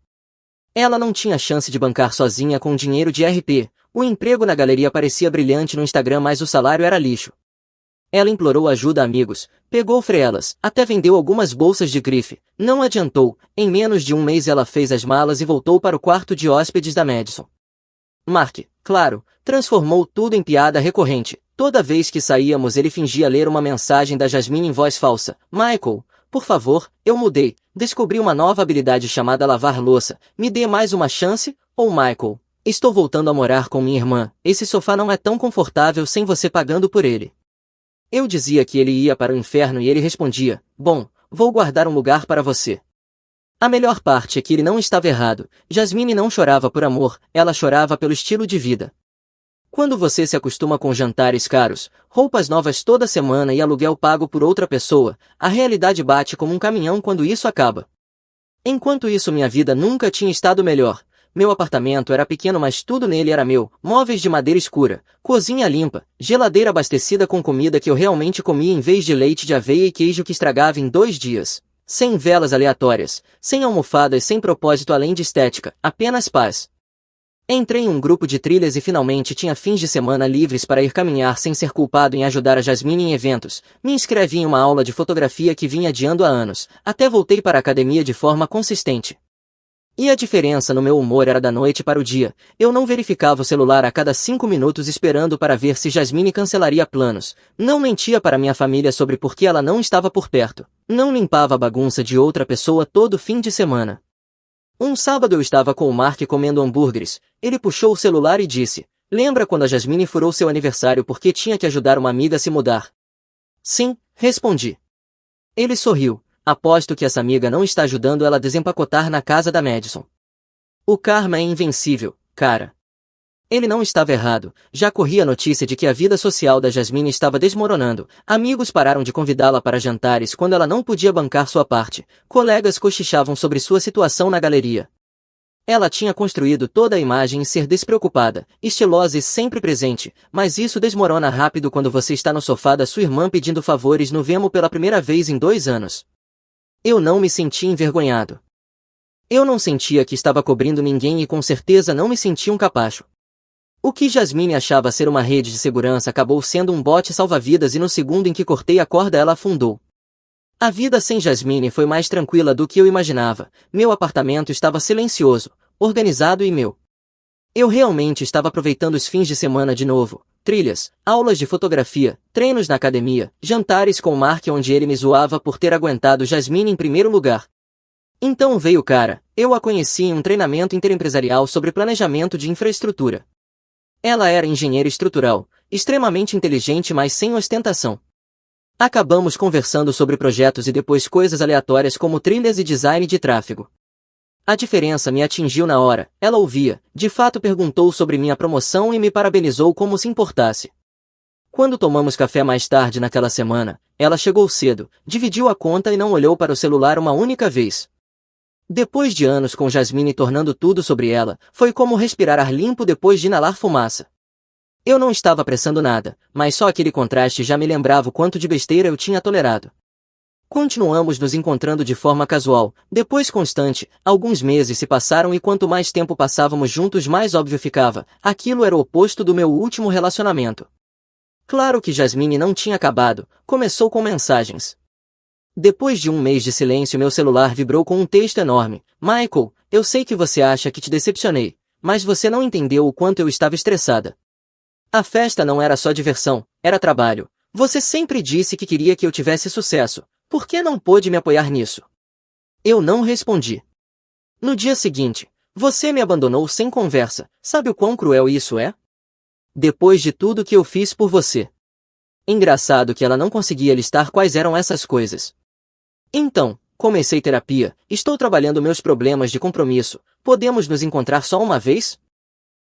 Ela não tinha chance de bancar sozinha com dinheiro de RP. O emprego na galeria parecia brilhante no Instagram mas o salário era lixo. Ela implorou ajuda a amigos, pegou freelas, até vendeu algumas bolsas de grife. Não adiantou, em menos de um mês ela fez as malas e voltou para o quarto de hóspedes da Madison. Mark, claro, transformou tudo em piada recorrente. Toda vez que saíamos ele fingia ler uma mensagem da Jasmine em voz falsa. Michael, por favor, eu mudei. Descobri uma nova habilidade chamada lavar louça. Me dê mais uma chance? Ou Michael, estou voltando a morar com minha irmã. Esse sofá não é tão confortável sem você pagando por ele. Eu dizia que ele ia para o inferno e ele respondia, bom, vou guardar um lugar para você. A melhor parte é que ele não estava errado. Jasmine não chorava por amor, ela chorava pelo estilo de vida. Quando você se acostuma com jantares caros, roupas novas toda semana e aluguel pago por outra pessoa, a realidade bate como um caminhão quando isso acaba. Enquanto isso minha vida nunca tinha estado melhor. Meu apartamento era pequeno mas tudo nele era meu, móveis de madeira escura, cozinha limpa, geladeira abastecida com comida que eu realmente comia em vez de leite de aveia e queijo que estragava em 2 dias. Sem velas aleatórias, sem almofadas sem propósito além de estética, apenas paz. Entrei em um grupo de trilhas e finalmente tinha fins de semana livres para ir caminhar sem ser culpado em ajudar a Jasmine em eventos. Me inscrevi em uma aula de fotografia que vinha adiando há anos, até voltei para a academia de forma consistente. E a diferença no meu humor era da noite para o dia. Eu não verificava o celular a cada 5 minutos esperando para ver se Jasmine cancelaria planos. Não mentia para minha família sobre por que ela não estava por perto. Não limpava a bagunça de outra pessoa todo fim de semana. Um sábado eu estava com o Mark comendo hambúrgueres. Ele puxou o celular e disse, lembra quando a Jasmine furou seu aniversário porque tinha que ajudar uma amiga a se mudar? Sim, respondi. Ele sorriu. Aposto que essa amiga não está ajudando ela a desempacotar na casa da Madison. O karma é invencível, cara. Ele não estava errado, já corria a notícia de que a vida social da Jasmine estava desmoronando, amigos pararam de convidá-la para jantares quando ela não podia bancar sua parte, colegas cochichavam sobre sua situação na galeria. Ela tinha construído toda a imagem em ser despreocupada, estilosa e sempre presente, mas isso desmorona rápido quando você está no sofá da sua irmã pedindo favores no Venmo pela primeira vez em 2 anos. Eu não me sentia envergonhado. Eu não sentia que estava cobrindo ninguém e com certeza não me sentia um capacho. O que Jasmine achava ser uma rede de segurança acabou sendo um bote salva-vidas e no segundo em que cortei a corda ela afundou. A vida sem Jasmine foi mais tranquila do que eu imaginava. Meu apartamento estava silencioso, organizado e meu. Eu realmente estava aproveitando os fins de semana de novo. Trilhas, aulas de fotografia, treinos na academia, jantares com o Mark onde ele me zoava por ter aguentado Jasmine em primeiro lugar. Então veio o cara, eu a conheci em um treinamento interempresarial sobre planejamento de infraestrutura. Ela era engenheira estrutural, extremamente inteligente mas sem ostentação. Acabamos conversando sobre projetos e depois coisas aleatórias como trilhas e design de tráfego. A diferença me atingiu na hora, ela ouvia, de fato perguntou sobre minha promoção e me parabenizou como se importasse. Quando tomamos café mais tarde naquela semana, ela chegou cedo, dividiu a conta e não olhou para o celular uma única vez. Depois de anos com Jasmine tornando tudo sobre ela, foi como respirar ar limpo depois de inalar fumaça. Eu não estava apressando nada, mas só aquele contraste já me lembrava o quanto de besteira eu tinha tolerado. Continuamos nos encontrando de forma casual, depois constante, alguns meses se passaram e quanto mais tempo passávamos juntos mais óbvio ficava, aquilo era o oposto do meu último relacionamento. Claro que Jasmine não tinha acabado, começou com mensagens. Depois de um mês de silêncio meu celular vibrou com um texto enorme. Michael, eu sei que você acha que te decepcionei, mas você não entendeu o quanto eu estava estressada. A festa não era só diversão, era trabalho. Você sempre disse que queria que eu tivesse sucesso. Por que não pôde me apoiar nisso? Eu não respondi. No dia seguinte, você me abandonou sem conversa. Sabe o quão cruel isso é? Depois de tudo que eu fiz por você. Engraçado que ela não conseguia listar quais eram essas coisas. Então, comecei terapia, estou trabalhando meus problemas de compromisso. Podemos nos encontrar só uma vez?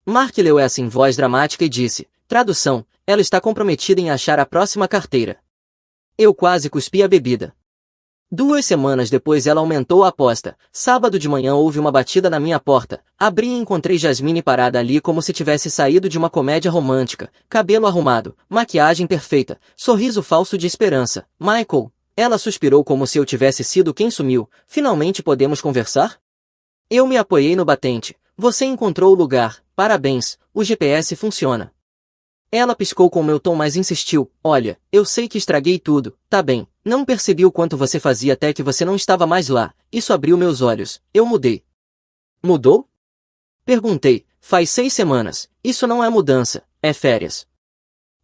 Mark leu essa em voz dramática e disse, tradução, ela está comprometida em achar a próxima carteira. Eu quase cuspi a bebida. 2 semanas depois ela aumentou a aposta. Sábado de manhã houve uma batida na minha porta. Abri e encontrei Jasmine parada ali como se tivesse saído de uma comédia romântica. Cabelo arrumado, maquiagem perfeita, sorriso falso de esperança. Michael, ela suspirou como se eu tivesse sido quem sumiu. Finalmente podemos conversar? Eu me apoiei no batente. Você encontrou o lugar. Parabéns, o GPS funciona. Ela piscou com meu tom mas insistiu, olha, eu sei que estraguei tudo, tá bem, não percebi o quanto você fazia até que você não estava mais lá, isso abriu meus olhos, eu mudei. Mudou? Perguntei, faz 6 semanas, isso não é mudança, é férias.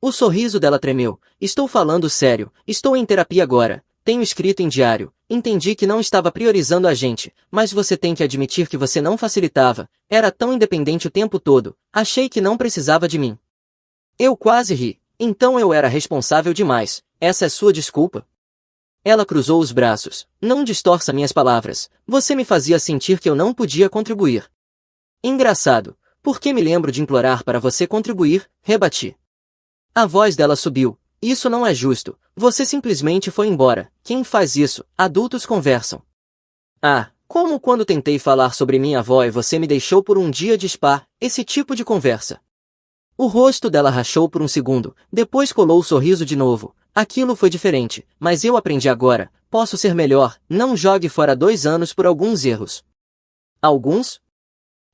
O sorriso dela tremeu, estou falando sério, estou em terapia agora, tenho escrito em diário, entendi que não estava priorizando a gente, mas você tem que admitir que você não facilitava, era tão independente o tempo todo, achei que não precisava de mim. Eu quase ri. Então eu era responsável demais, essa é sua desculpa? Ela cruzou os braços. Não distorça minhas palavras, você me fazia sentir que eu não podia contribuir. Engraçado, por que me lembro de implorar para você contribuir? Rebati. A voz dela subiu. Isso não é justo, você simplesmente foi embora. Quem faz isso? Adultos conversam. Ah, como quando tentei falar sobre minha avó e você me deixou por um dia de spa, esse tipo de conversa. O rosto dela rachou por um segundo, depois colou o sorriso de novo. Aquilo foi diferente, mas eu aprendi agora, posso ser melhor, não jogue fora 2 anos por alguns erros. Alguns?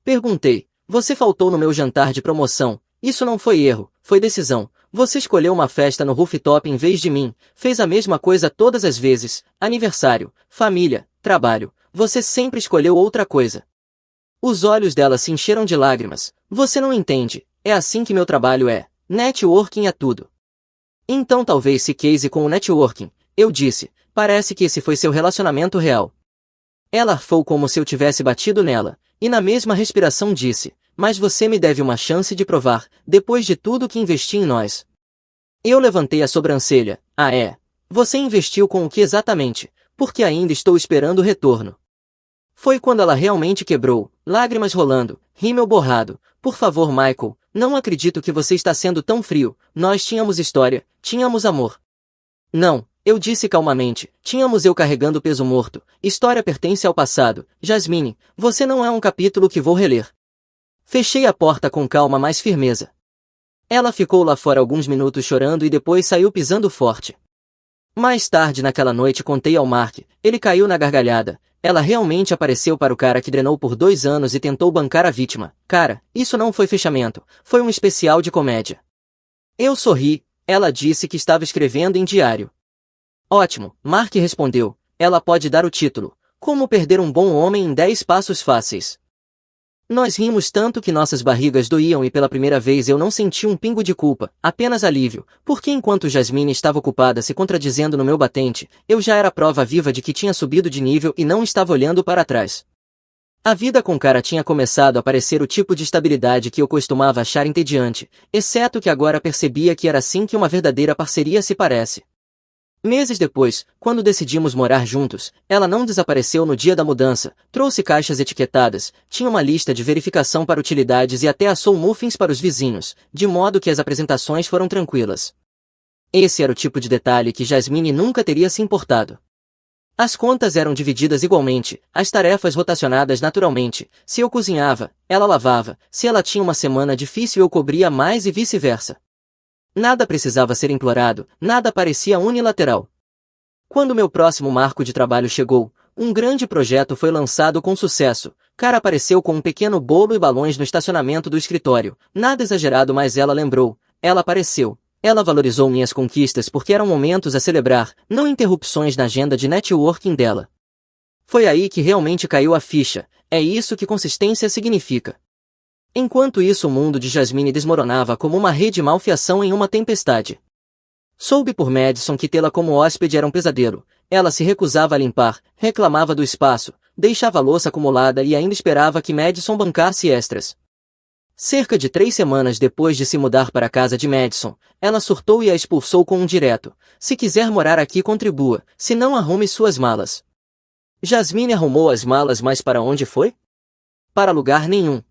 Perguntei, você faltou no meu jantar de promoção, isso não foi erro, foi decisão. Você escolheu uma festa no rooftop em vez de mim, fez a mesma coisa todas as vezes, aniversário, família, trabalho, você sempre escolheu outra coisa. Os olhos dela se encheram de lágrimas, você não entende, é assim que meu trabalho é, networking é tudo. Então talvez se case com o networking, eu disse, parece que esse foi seu relacionamento real. Ela arfou como se eu tivesse batido nela, e na mesma respiração disse, mas você me deve uma chance de provar, depois de tudo que investi em nós. Eu levantei a sobrancelha, ah é? Você investiu com o que exatamente? Porque ainda estou esperando o retorno. Foi quando ela realmente quebrou, lágrimas rolando, rímel borrado. Por favor, Michael, não acredito que você está sendo tão frio, nós tínhamos história, tínhamos amor. Não, eu disse calmamente, tínhamos eu carregando peso morto, história pertence ao passado, Jasmine, você não é um capítulo que vou reler. Fechei a porta com calma mais firmeza. Ela ficou lá fora alguns minutos chorando e depois saiu pisando forte. Mais tarde naquela noite contei ao Mark, ele caiu na gargalhada. Ela realmente apareceu para o cara que drenou por 2 anos e tentou bancar a vítima. Cara, isso não foi fechamento, foi um especial de comédia. Eu sorri, ela disse que estava escrevendo em diário. Ótimo, Mark respondeu, ela pode dar o título, Como Perder um Bom Homem em 10 Passos Fáceis. Nós rimos tanto que nossas barrigas doíam e pela primeira vez eu não senti um pingo de culpa, apenas alívio, porque enquanto Jasmine estava ocupada se contradizendo no meu batente, eu já era prova viva de que tinha subido de nível e não estava olhando para trás. A vida com cara tinha começado a parecer o tipo de estabilidade que eu costumava achar entediante, exceto que agora percebia que era assim que uma verdadeira parceria se parece. Meses depois, quando decidimos morar juntos, ela não desapareceu no dia da mudança, trouxe caixas etiquetadas, tinha uma lista de verificação para utilidades e até assou muffins para os vizinhos, de modo que as apresentações foram tranquilas. Esse era o tipo de detalhe que Jasmine nunca teria se importado. As contas eram divididas igualmente, as tarefas rotacionadas naturalmente, se eu cozinhava, ela lavava, se ela tinha uma semana difícil eu cobria mais e vice-versa. Nada precisava ser implorado, nada parecia unilateral. Quando meu próximo marco de trabalho chegou, um grande projeto foi lançado com sucesso. Cara apareceu com um pequeno bolo e balões no estacionamento do escritório. Nada exagerado, mas ela lembrou. Ela apareceu. Ela valorizou minhas conquistas porque eram momentos a celebrar, não interrupções na agenda de networking dela. Foi aí que realmente caiu a ficha. É isso que consistência significa. Enquanto isso o mundo de Jasmine desmoronava como uma rede de malfiação em uma tempestade. Soube por Madison que tê-la como hóspede era um pesadelo. Ela se recusava a limpar, reclamava do espaço, deixava a louça acumulada e ainda esperava que Madison bancasse extras. Cerca de 3 semanas depois de se mudar para a casa de Madison, ela surtou e a expulsou com um direto. Se quiser morar aqui contribua, se não arrume suas malas. Jasmine arrumou as malas, mas para onde foi? Para lugar nenhum.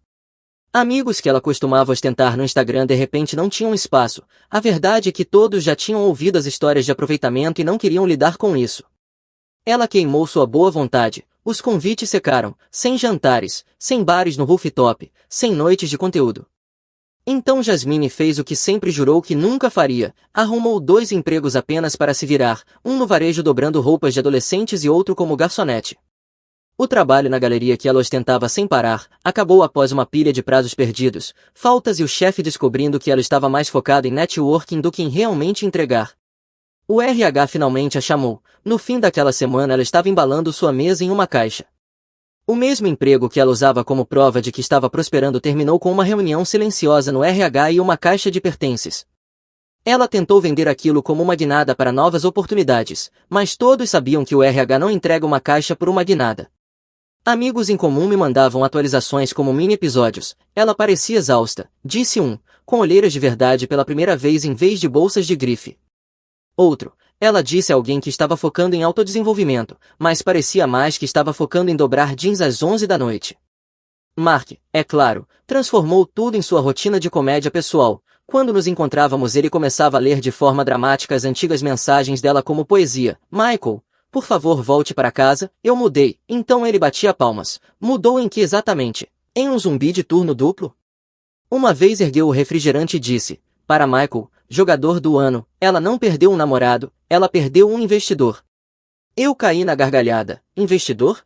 Amigos que ela costumava ostentar no Instagram de repente não tinham espaço. A verdade é que todos já tinham ouvido as histórias de aproveitamento e não queriam lidar com isso. Ela queimou sua boa vontade. Os convites secaram, sem jantares, sem bares no rooftop, sem noites de conteúdo. Então Jasmine fez o que sempre jurou que nunca faria. Arrumou 2 empregos apenas para se virar, um no varejo dobrando roupas de adolescentes e outro como garçonete. O trabalho na galeria que ela ostentava sem parar, acabou após uma pilha de prazos perdidos, faltas e o chefe descobrindo que ela estava mais focada em networking do que em realmente entregar. O RH finalmente a chamou. No fim daquela semana ela estava embalando sua mesa em uma caixa. O mesmo emprego que ela usava como prova de que estava prosperando terminou com uma reunião silenciosa no RH e uma caixa de pertences. Ela tentou vender aquilo como uma guinada para novas oportunidades, mas todos sabiam que o RH não entrega uma caixa por uma guinada. Amigos em comum me mandavam atualizações como mini-episódios. Ela parecia exausta, disse um, com olheiras de verdade pela primeira vez em vez de bolsas de grife. Outro, ela disse a alguém que estava focando em autodesenvolvimento, mas parecia mais que estava focando em dobrar jeans às 11 da noite. Mark, é claro, transformou tudo em sua rotina de comédia pessoal. Quando nos encontrávamos ele começava a ler de forma dramática as antigas mensagens dela como poesia. Michael, por favor volte para casa, eu mudei. Então ele batia palmas. Mudou em que exatamente? Em um zumbi de turno duplo? Uma vez ergueu o refrigerante e disse, para Michael, jogador do ano, ela não perdeu um namorado, ela perdeu um investidor. Eu caí na gargalhada. Investidor?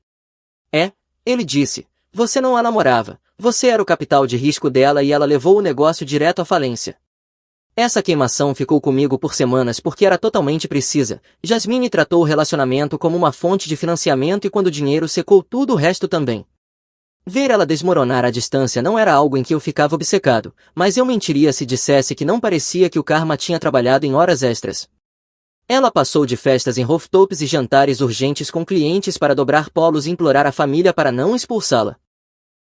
É, ele disse. Você não a namorava, você era o capital de risco dela e ela levou o negócio direto à falência. Essa queimação ficou comigo por semanas porque era totalmente precisa. Jasmine tratou o relacionamento como uma fonte de financiamento e quando o dinheiro secou tudo o resto também. Ver ela desmoronar à distância não era algo em que eu ficava obcecado, mas eu mentiria se dissesse que não parecia que o karma tinha trabalhado em horas extras. Ela passou de festas em rooftops e jantares urgentes com clientes para dobrar polos e implorar à família para não expulsá-la.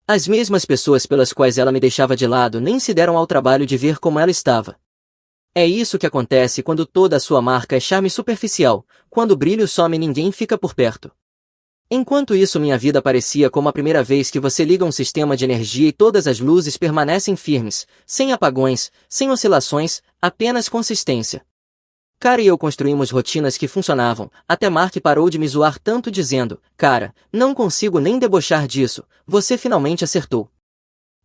As mesmas pessoas pelas quais ela me deixava de lado nem se deram ao trabalho de ver como ela estava. É isso que acontece quando toda a sua marca é charme superficial, quando o brilho some e ninguém fica por perto. Enquanto isso minha vida parecia como a primeira vez que você liga um sistema de energia e todas as luzes permanecem firmes, sem apagões, sem oscilações, apenas consistência. Cara e eu construímos rotinas que funcionavam, até Mark parou de me zoar tanto dizendo, cara, não consigo nem debochar disso, você finalmente acertou.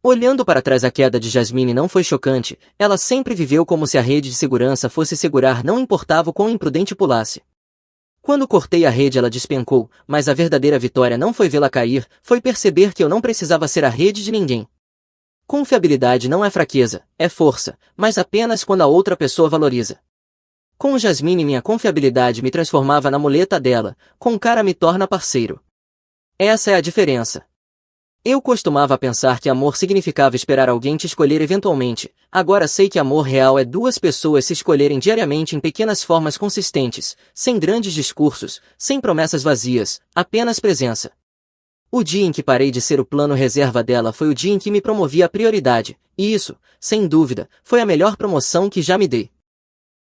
Olhando para trás a queda de Jasmine não foi chocante, ela sempre viveu como se a rede de segurança fosse segurar não importava o quão imprudente pulasse. Quando cortei a rede ela despencou, mas a verdadeira vitória não foi vê-la cair, foi perceber que eu não precisava ser a rede de ninguém. Confiabilidade não é fraqueza, é força, mas apenas quando a outra pessoa valoriza. Com Jasmine minha confiabilidade me transformava na muleta dela, com cara me torna parceiro. Essa é a diferença. Eu costumava pensar que amor significava esperar alguém te escolher eventualmente, agora sei que amor real é duas pessoas se escolherem diariamente em pequenas formas consistentes, sem grandes discursos, sem promessas vazias, apenas presença. O dia em que parei de ser o plano reserva dela foi o dia em que me promovi à prioridade, e isso, sem dúvida, foi a melhor promoção que já me dei.